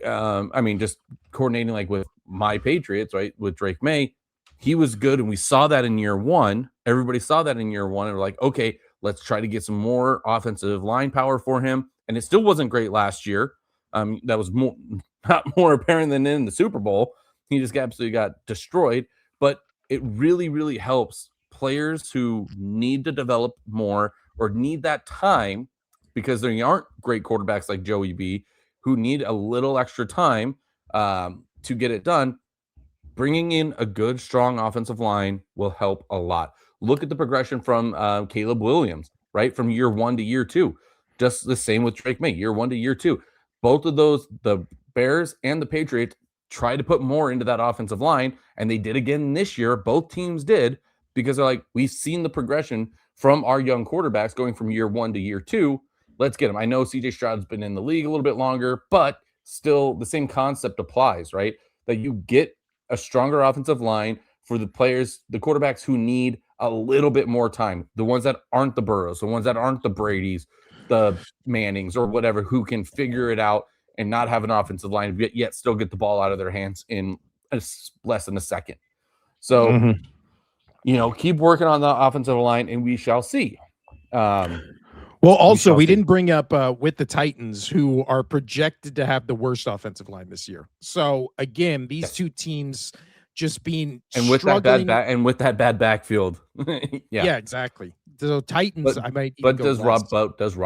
I mean, just coordinating like with my Patriots, right? With Drake May, he was good, and we saw that in year one. Everybody saw that in year one, and we're like, okay, let's try to get some more offensive line power for him. And it still wasn't great last year. That was not more apparent than in the Super Bowl. He just absolutely got destroyed. But it really, really helps players who need to develop more or need that time, because there aren't great quarterbacks like Joey B, who need a little extra time to get it done. Bringing in a good, strong offensive line will help a lot. Look at the progression from Caleb Williams, right? From year 1 to year 2. Just the same with Drake May, year 1 to year 2. Both of those, the Bears and the Patriots, try to put more into that offensive line, and they did again this year. Both teams did, because they're like, we've seen the progression from our young quarterbacks going from year 1 to year 2. Let's get them. I know CJ Stroud's been in the league a little bit longer, but still the same concept applies, right? That you get a stronger offensive line for the players, the quarterbacks who need a little bit more time, the ones that aren't the Burrows, the ones that aren't the Bradys, the Mannings, or whatever, who can figure it out and not have an offensive line, yet still get the ball out of their hands in less than a second. So, keep working on the offensive line, and we shall see. Well, also, we didn't bring up with the Titans, who are projected to have the worst offensive line this year. So again, these two teams just being with that bad backfield. Yeah, exactly. So Titans, but, I might. But does Robert not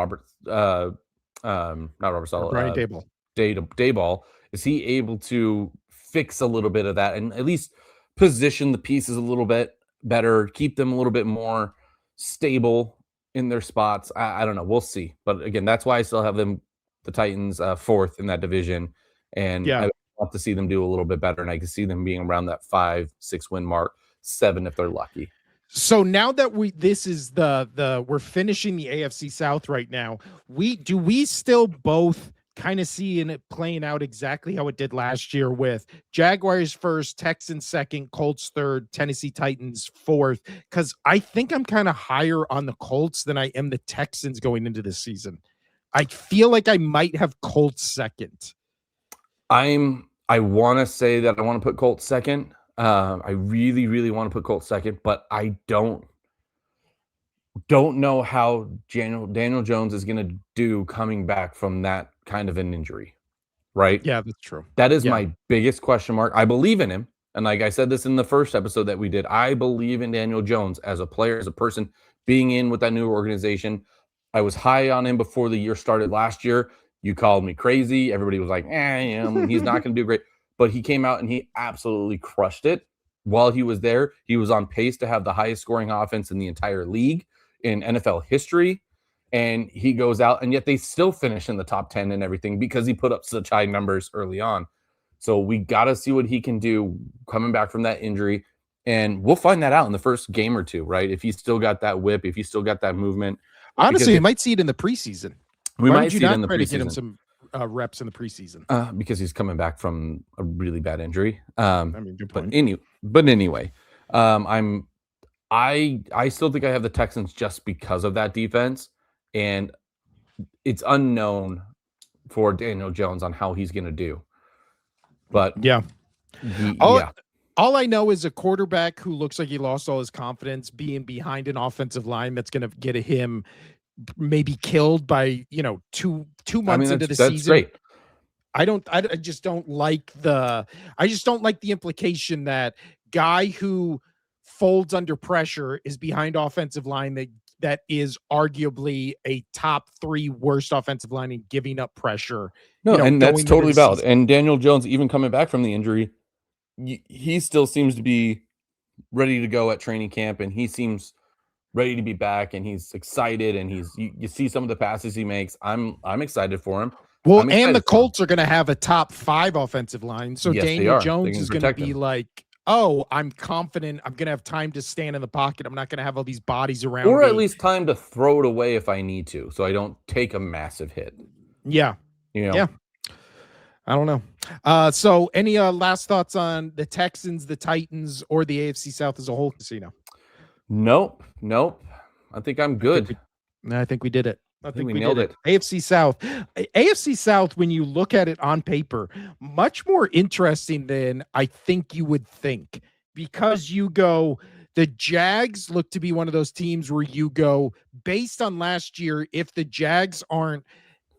Robert Saleh, Brian Daboll. Daboll, is he able to fix a little bit of that and at least position the pieces a little bit better, keep them a little bit more stable in their spots? I don't know. We'll see. But again, that's why I still have them, the Titans, 4th in that division. And I don't want to see them do a little bit better, and I can see them being around that 5-6 win mark, 7 if they're lucky. So now that this is we're finishing the AFC South right now, we still both kind of see it playing out exactly how it did last year with Jaguars first, Texans second, Colts third, Tennessee Titans fourth, because I think I'm kind of higher on the Colts than I am the Texans going into this season. I feel like I might have Colts second. I want to say that I want to put Colts second. I really, really want to put Colts second, but I don't know how Daniel Jones is going to do coming back from that kind of an injury, right? Yeah, that's true. That is my biggest question mark. I believe in him. And like I said this in the first episode that we did, I believe in Daniel Jones as a player, as a person being in with that new organization. I was high on him before the year started last year. You called me crazy. Everybody was like, he's not going to do great. But he came out and he absolutely crushed it. While he was there, he was on pace to have the highest scoring offense in the entire league in NFL history. And he goes out, and yet they still finish in the top 10 and everything because he put up such high numbers early on. So we got to see what he can do coming back from that injury. And we'll find that out in the first game or two, right? If he's still got that whip, if he's still got that movement. Honestly, we might see it in the preseason. We might see it in the preseason. To get him some reps in the preseason because he's coming back from a really bad injury. Good point. But anyway, I still think I have the Texans just because of that defense, and it's unknown for Daniel Jones on how he's going to do. But all I know is a quarterback who looks like he lost all his confidence being behind an offensive line that's going to get him maybe killed by 2 months into the season. That's great. I just don't like the implication that guy who folds under pressure is behind offensive line that is arguably a top 3 worst offensive line in giving up pressure. No, and that's totally valid. And Daniel Jones, even coming back from the injury, he still seems to be ready to go at training camp, and he seems ready to be back, and he's excited, and you see some of the passes he makes. I'm excited for him. Well, and the Colts are going to have a top 5 offensive line, so yes, Daniel Jones is going to be like, oh, I'm confident I'm going to have time to stand in the pocket. I'm not going to have all these bodies around me. Or at least time to throw it away if I need to, so I don't take a massive hit. Yeah. Yeah. I don't know. So any last thoughts on the Texans, the Titans, or the AFC South as a whole, Casino? Nope. I think I'm good. I think we did it. I think we nailed it. AFC South, when you look at it on paper, much more interesting than I think you would think, because you go, the Jags look to be one of those teams where you go, based on last year, if the Jags aren't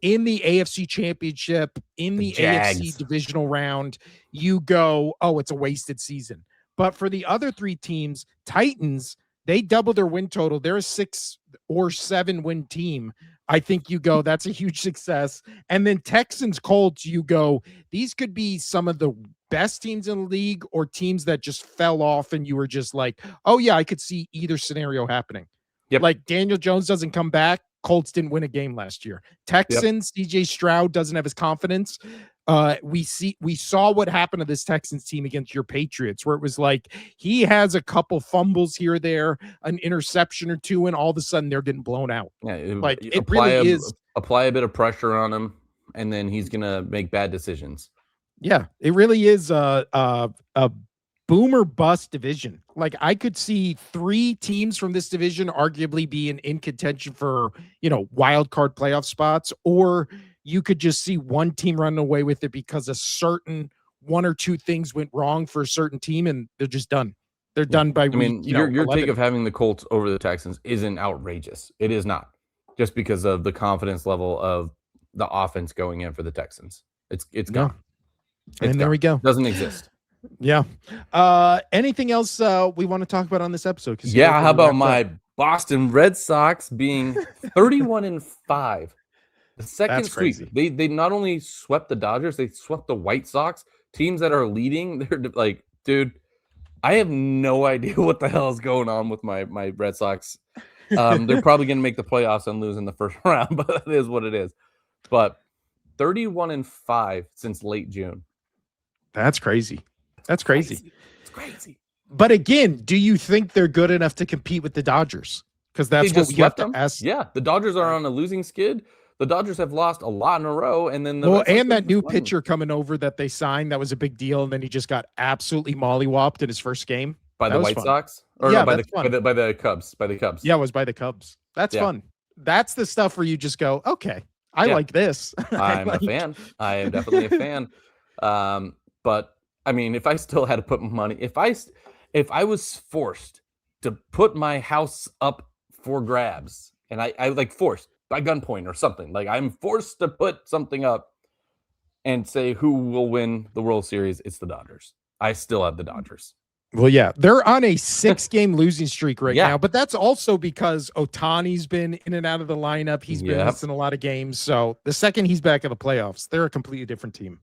in the AFC Championship, in the AFC divisional round, you go, oh, it's a wasted season. But for the other 3 teams, Titans, they double their win total. They're a 6 or 7 win team. I think you go, that's a huge success. And then Texans, Colts, you go, these could be some of the best teams in the league or teams that just fell off and you were just like, oh yeah, I could see either scenario happening. Yep. Like Daniel Jones doesn't come back. Colts didn't win a game last year. Texans, DJ Stroud doesn't have his confidence. We saw what happened to this Texans team against your Patriots, where it was like he has a couple fumbles here, there, an interception or 2, and all of a sudden they're getting blown out. Yeah, apply a bit of pressure on him, and then he's gonna make bad decisions. Yeah, it really is a boom or bust division. Like I could see 3 teams from this division arguably being in contention for, wild card playoff spots, or you could just see one team running away with it because a certain 1 or 2 things went wrong for a certain team and they're just done. They're done by your take of having the Colts over the Texans isn't outrageous. It is not. Just because of the confidence level of the offense going in for the Texans. It's gone. There we go. Doesn't exist. Yeah. Anything else we want to talk about on this episode? Yeah, how about my Boston Red Sox being 31-5? The second sweep. They not only swept the Dodgers, they swept the White Sox. Teams that are leading, they're like, dude, I have no idea what the hell is going on with my Red Sox. They're probably going to make the playoffs and lose in the first round, but that is what it is. But 31-5 since late June. That's crazy. That's crazy. It's crazy. But again, do you think they're good enough to compete with the Dodgers? Because They that's what just we have swept to them. ask. Yeah, the Dodgers are on a losing skid. The Dodgers have lost a lot in a row, and then the Well, Red Sox and are that just new winning. pitcher coming over that they signed, that was a big deal, and then he just got absolutely mollywopped in his first game. By That the was White fun. Sox, or Yeah, no, by that's fun. the Cubs, by the Cubs. Yeah, it was by the Cubs. That's Yeah. fun. That's the stuff where you just go, okay, I Yeah. like this. I'm a fan. I am definitely a fan. But I mean, if I still had to put money, if I was forced to put my house up for grabs, and I like forced by gunpoint or something, like I'm forced to put something up and say who will win the World Series, it's the Dodgers. I still have the Dodgers. Well, yeah, they're on a 6-game losing streak right Yeah. now, but that's also because Ohtani's been in and out of the lineup. He's been Yep. missing a lot of games. So the second he's back in the playoffs, they're a completely different team.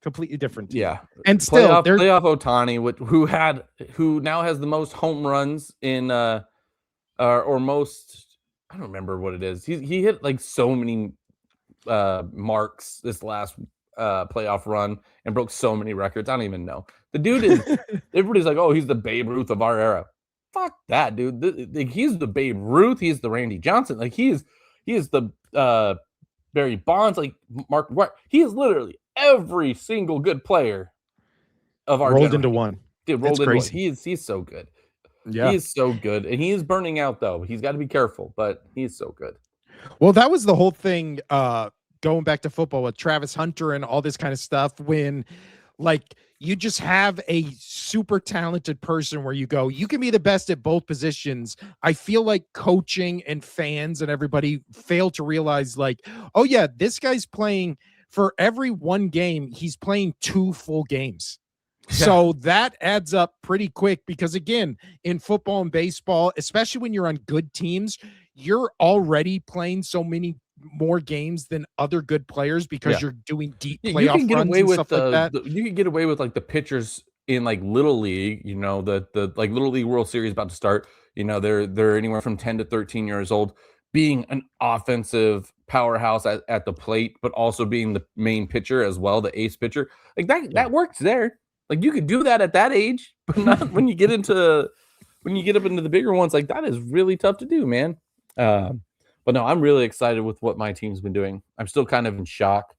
Completely different team. Yeah. And still, playoff Ohtani, who now has the most home runs in or most, I don't remember what it is. He hit like so many marks this last playoff run and broke so many records. I don't even know. The dude is everybody's like, oh, he's the Babe Ruth of our era. Fuck that, dude. He's the Babe Ruth. He's the Randy Johnson. Like he is the Barry Bonds. Like Mark. He is literally every single good player of our rolled generation. into one. Dude, rolled into one. He's so good. Yeah, he is so good, and he is burning out though. He's got to be careful, but he's so good. Well, that was the whole thing. Going back to football with Travis Hunter and all this kind of stuff, when like you just have a super talented person where you go, you can be the best at both positions. I feel like coaching and fans and everybody fail to realize, like, oh yeah, this guy's playing for every one game, he's playing 2 full games. Yeah. So that adds up pretty quick because again, in football and baseball, especially when you're on good teams, you're already playing so many more games than other good players because you're doing deep playoff you can get runs away and with stuff like that. You can get away with like the pitchers in like Little League, you know, the like Little League World Series about to start, you know, they're anywhere from 10 to 13 years old, being an offensive powerhouse at the plate, but also being the main pitcher as well, the ace pitcher. Like that works there. Like you could do that at that age, but not when you get up into the bigger ones. Like that is really tough to do, man. But no, I'm really excited with what my team's been doing. I'm still kind of in shock.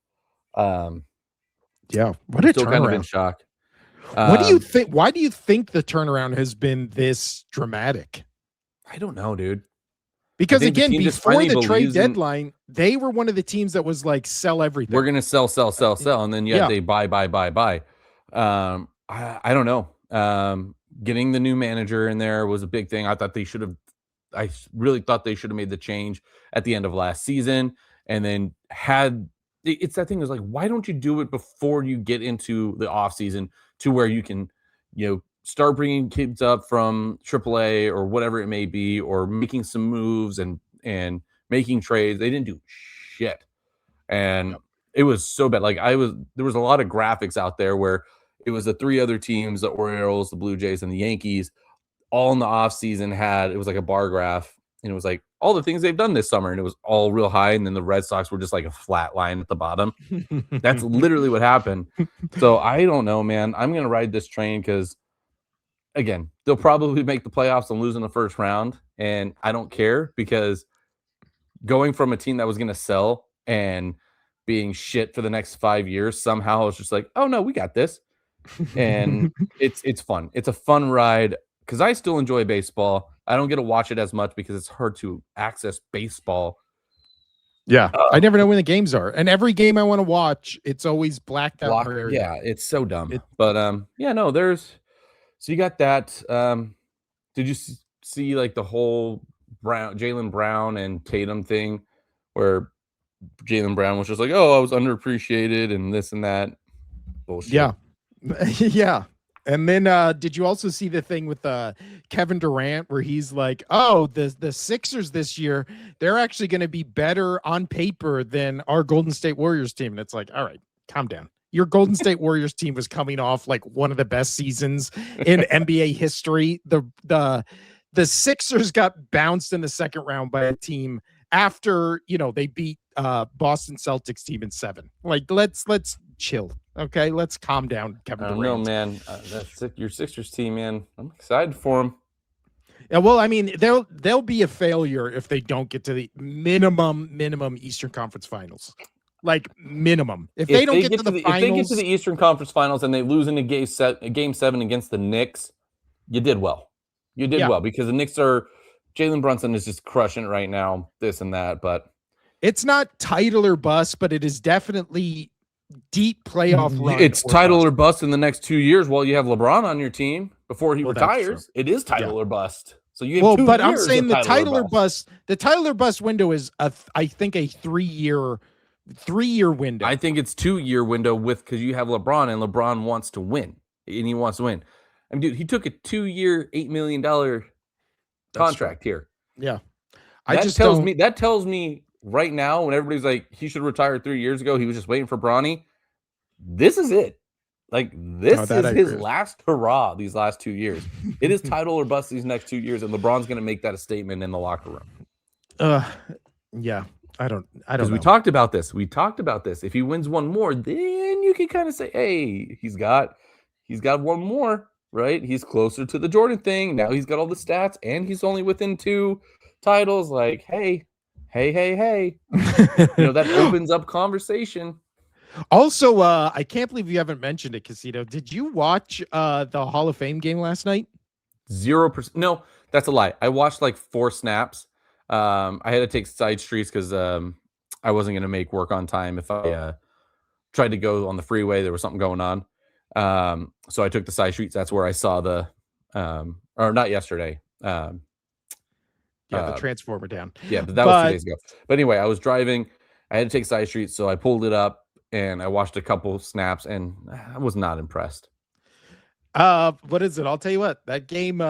What a still turnaround. Kind of in shock. What do you think? Why do you think the turnaround has been this dramatic? I don't know, dude. Because again, before the trade deadline, they were one of the teams that was like, sell everything. We're gonna sell, and then they buy. I don't know. Getting the new manager in there was a big thing. I really thought they should have made the change at the end of last season, and then it's that thing is like, why don't you do it before you get into the off season to where you can, you know, start bringing kids up from AAA or whatever it may be, or making some moves and making trades. They didn't do shit. And it was so bad. Like there was a lot of graphics out there where it was the 3 other teams, the Orioles, the Blue Jays, and the Yankees, all in the off season it was like a bar graph, and it was like all the things they've done this summer, and it was all real high. And then the Red Sox were just like a flat line at the bottom. That's literally what happened. So I don't know, man. I'm going to ride this train because again, they'll probably make the playoffs and lose in the first round. And I don't care, because going from a team that was going to sell and being shit for the next 5 years, somehow it's just like, oh no, we got this. And it's fun. It's a fun ride because I still enjoy baseball. I don't get to watch it as much because it's hard to access baseball. Yeah, I never know when the games are, and every game I want to watch, it's always blacked out. Yeah, it's so dumb. But no, so you got that. Did you see like the whole Jaylen Brown and Tatum thing, where Jaylen Brown was just like, oh, I was underappreciated and this and that bullshit? Yeah. Yeah. And then did you also see the thing with Kevin Durant where he's like, oh, the Sixers this year, they're actually going to be better on paper than our Golden State Warriors team. And it's like, all right, calm down. Your Golden State Warriors team was coming off like one of the best seasons in NBA history. The Sixers got bounced in the second round by a team after, they beat Boston Celtics team in 7. Like, let's chill. Okay, let's calm down, Kevin I don't know, Durant. man. That's your Sixers team, man. I'm excited for them. Yeah, well, I mean, they'll be a failure if they don't get to the minimum Eastern Conference Finals. Like minimum. If they don't get to the If they get to finals, the Eastern Conference Finals and they lose in a game 7 against the Knicks, you did well. You did yeah, well because the Knicks are Jalen Brunson is just crushing it right now, this and that. But it's not title or bust, but it is definitely deep playoff run it's or title bust. or bust in the next 2 years while you have LeBron on your team before he Well, that's true. retires. It is Yeah. title or bust. So you have Well, 2 but I'm years saying of title or bust. the title or bust window is I think a 3-year window. I think it's 2-year window because you have LeBron and LeBron wants to win and he wants to win. I mean, dude, he took a 2-year, $8 million contract here. Yeah. That tells me right now when everybody's like he should retire 3 years ago, he was just waiting for Bronny. This is it. Like this is his last hurrah these last 2 years. It is title or bust these next 2 years, and LeBron's going to make that a statement in the locker room. Yeah. I don't Because know. we talked about this. If he wins one more, then you can kind of say, hey, he's got one more, right? He's closer to the Jordan thing. Now he's got all the stats, and he's only within 2 titles. Like, hey. That opens up conversation. Also, I can't believe you haven't mentioned it, Casito. Did you watch the Hall of Fame game last night? 0%. No, that's a lie. I watched like 4 snaps. I had to take side streets because I wasn't going to make work on time if I tried to go on the freeway. There was something going on. So I took the side streets. That's where I saw the or not yesterday. The transformer down. Yeah, but that was 2 days ago. But anyway, I was driving. I had to take side streets, so I pulled it up and I watched a couple snaps, and I was not impressed. What is it? I'll tell you what. That game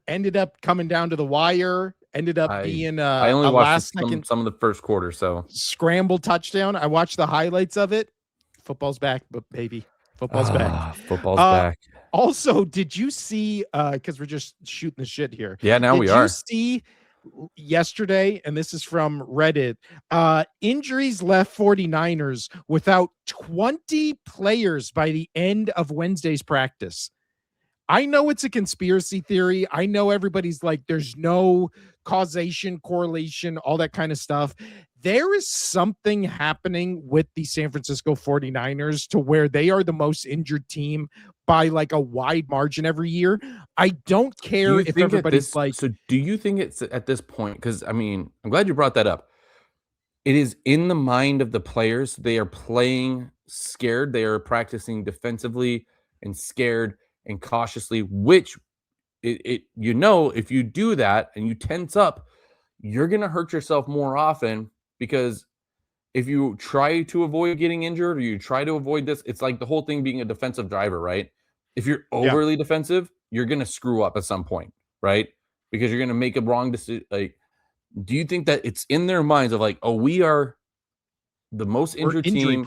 ended up coming down to the wire. Ended up being I only watched some of the first quarter, so scramble touchdown. I watched the highlights of it. Football's back, baby. Football's back. Football's back. Also, did you see? Because we're just shooting the shit here. Yeah, now we are. Did you see yesterday? And this is from Reddit. Injuries left 49ers without 20 players by the end of Wednesday's practice. I know it's a conspiracy theory. I know everybody's like, there's no causation, correlation, all that kind of stuff. There is something happening with the San Francisco 49ers to where they are the most injured team by like a wide margin every year. I don't care if everybody's like. So do you think it's at this point? Because I mean, I'm glad you brought that up. It is in the mind of the players. They are playing scared. They are practicing defensively and scared and cautiously, which if you do that and you tense up, you're going to hurt yourself more often because if you try to avoid getting injured or you try to avoid this, it's like the whole thing being a defensive driver, right? If you're overly defensive, you're going to screw up at some point, right? Because you're going to make a wrong decision. Like, do you think that it's in their minds of like, oh, we are the most injured team,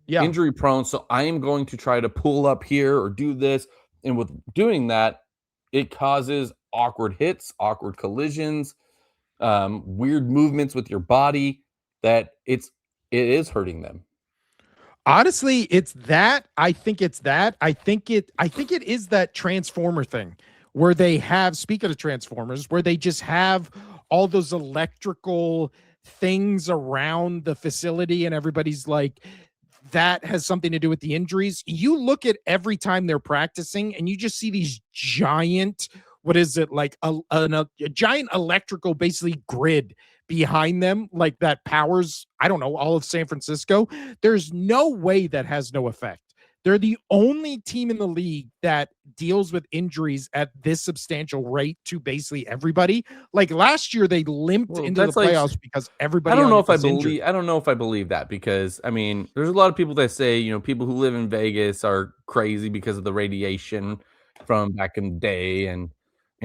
injury prone. So I am going to try to pull up here or do this. And with doing that, it causes awkward hits, awkward collisions, weird movements with your body that it is hurting them. Honestly, it's that. I think it's that. I think it is that transformer thing where they have, speaking of transformers, where they just have all those electrical things around the facility and everybody's like, that has something to do with the injuries. You look at every time they're practicing and you just see these giant, what is it, like a giant electrical basically grid behind them, like that powers, I don't know, all of San Francisco. There's no way that has no effect. They're the only team in the league that deals with injuries at this substantial rate to basically everybody. Like last year, they limped into the playoffs because everybody. I don't know if I believe that because I mean, there's a lot of people that say people who live in Vegas are crazy because of the radiation from back in the day and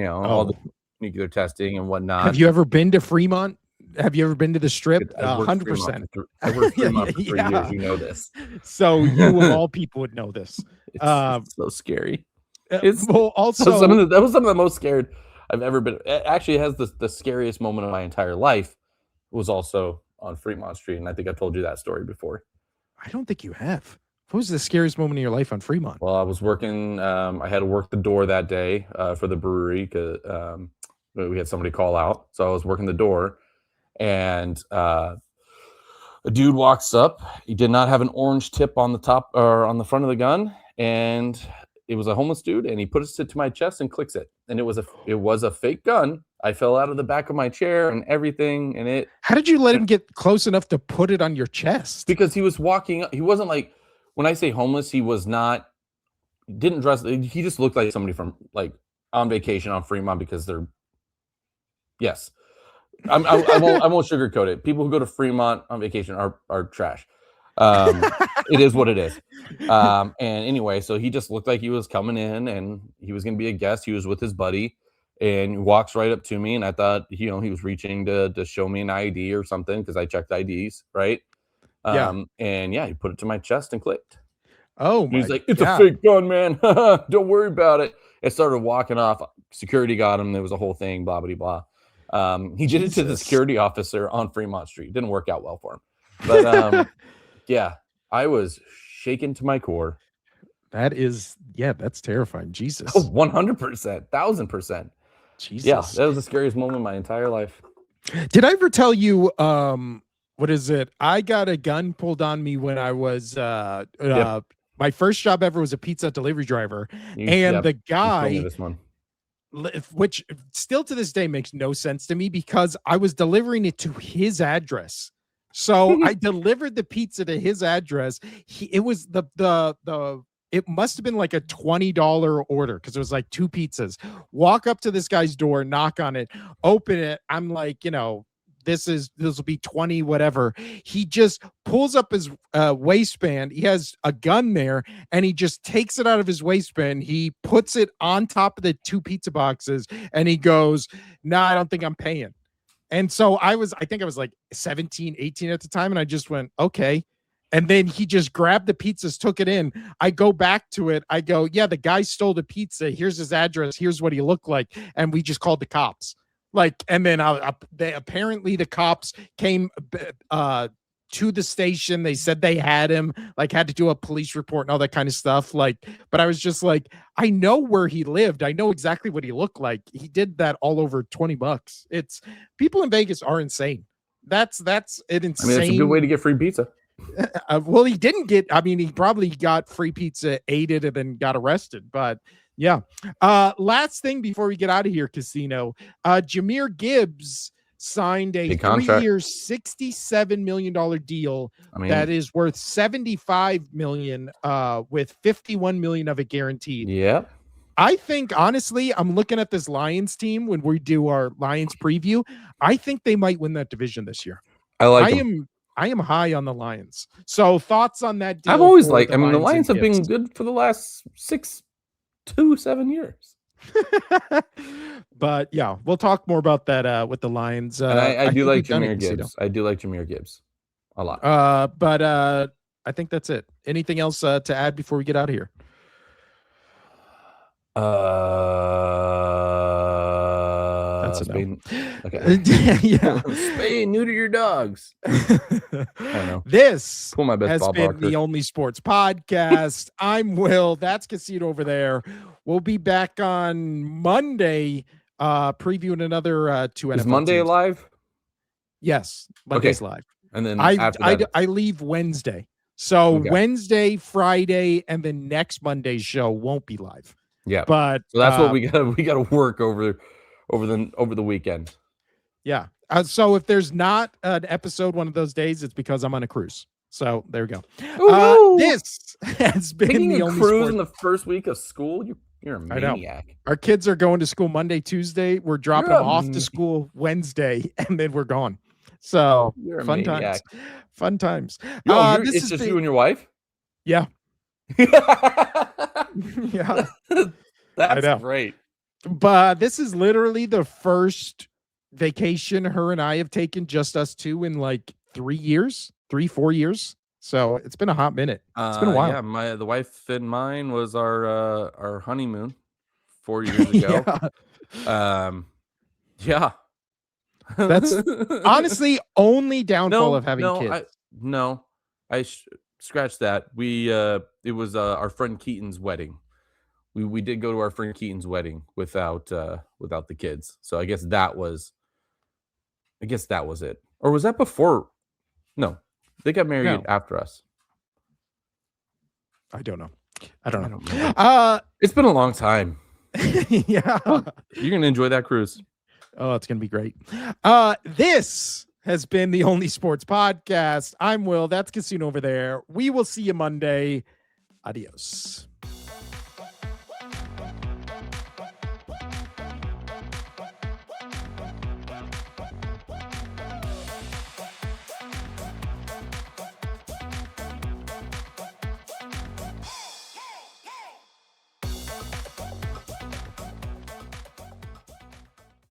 all the nuclear testing and whatnot. Have you ever been to Fremont? Have you ever been to the Strip? 100%. I've worked Fremont for 3 years. You know this. So you of all people would know this. It's so scary. It's also that was some of the most scared I've ever been. It actually has the scariest moment of my entire life. It was also on Fremont Street, and I think I've told you that story before. I don't think you have. What was the scariest moment in your life on Fremont? Well, I was working. I had to work the door that day for the brewery because we had somebody call out. So I was working the door, and a dude walks up. He did not have an orange tip on the top or on the front of the gun, and it was a homeless dude. And he puts it to my chest and clicks it, and it was a fake gun. I fell out of the back of my chair and everything, and it. How did you let him get close enough to put it on your chest? Because he was walking. He wasn't like, when I say homeless, he was not. Didn't dress. He just looked like somebody from like on vacation on Fremont because they're. Yes, I won't sugarcoat it. People who go to Fremont on vacation are trash. It is what it is. And anyway, so he just looked like he was coming in and he was going to be a guest. He was with his buddy and he walks right up to me. And I thought, he was reaching to show me an ID or something because I checked IDs, right? And he put it to my chest and clicked. Oh, he's like, it's a fake gun, man. Don't worry about it. It started walking off. Security got him. There was a whole thing, blah, blah, blah. He did it to the security officer on Fremont Street. Didn't work out well for him. But yeah, I was shaken to my core. That's terrifying. Jesus. 100%, 1000%. Jesus. Yeah, that was the scariest moment of my entire life. Did I ever tell you, what is it? I got a gun pulled on me when I was, my first job ever was a pizza delivery driver. The guy, this one. which still to this day makes no sense to me because I was delivering it to his address. So I delivered the pizza to his address. It was it must have been like a $20 order because it was like 2 pizzas. Walk up to this guy's door, knock on it, open it. I'm like, this will be 20, whatever. He just pulls up his waistband. He has a gun there and he just takes it out of his waistband. He puts it on top of the 2 pizza boxes and he goes, "Nah, I don't think I'm paying." And so I think I was like 17, 18 at the time. And I just went, okay. And then he just grabbed the pizzas, took it in. I go back to it. I go, yeah, the guy stole the pizza. Here's his address. Here's what he looked like. And we just called the cops. And then apparently the cops came to the station. They said they had him, had to do a police report and all that kind of stuff. But I was just like, I know where he lived. I know exactly what he looked like. He did that all over $20. It's people in Vegas are insane. That's an insane. I mean, it's a good way to get free pizza. Well, he didn't get. I mean, he probably got free pizza, ate it, and then got arrested. But yeah. Last thing before we get out of here, Casino. Jahmyr Gibbs signed a 3-year, $67 million deal that is worth $75 million, with $51 million of it guaranteed. Yeah. I think, honestly, I'm looking at this Lions team when we do our Lions preview. I think they might win that division this year. I am high on the Lions. So thoughts on that deal? I've always the Lions have been good for the last 6 to 7 years. But yeah, we'll talk more about that with the Lions. And I do like Jahmyr Gibbs. I do like Jahmyr Gibbs a lot. But I think that's it. Anything else to add before we get out of here? That's enough. Okay. Yeah. Spay and neuter your dogs. I don't know. This Pull my best has Bob been Barker. the Only Sports Podcast. I'm Will. That's Casino over there. We'll be back on Monday, previewing another 2 NFL Is Monday teams. live? Yes, Monday's live. And then I leave Wednesday. So Wednesday, Friday, and the next Monday's show won't be live. Yeah, but so that's what we got to work over the weekend. Yeah. So if there's not an episode one of those days, it's because I'm on a cruise. So there we go. This has been Taking the a Only cruise Sport. In the first week of school. You're a maniac. Our kids are going to school Monday, Tuesday. We're dropping them off to school Wednesday, and then we're gone. So fun times. Fun times. It's just you and your wife? Yeah. Yeah. That's great. But this is literally the first vacation her and I have taken, just us two, in like 4 years. So it's been a hot minute. It's been a while. Yeah, the wife and mine was our honeymoon 4 years ago. Yeah. That's honestly only downfall of having kids. scratch that. It was our friend Keaton's wedding. We did go to our friend Keaton's wedding without the kids. So I guess that was it. Or was that before? No, they got married after us. I don't know. I don't know. It's been a long time. Yeah. You're going to enjoy that cruise. Oh, it's going to be great. This has been the Only Sports Podcast. I'm Will. That's Casino over there. We will see you Monday. Adios.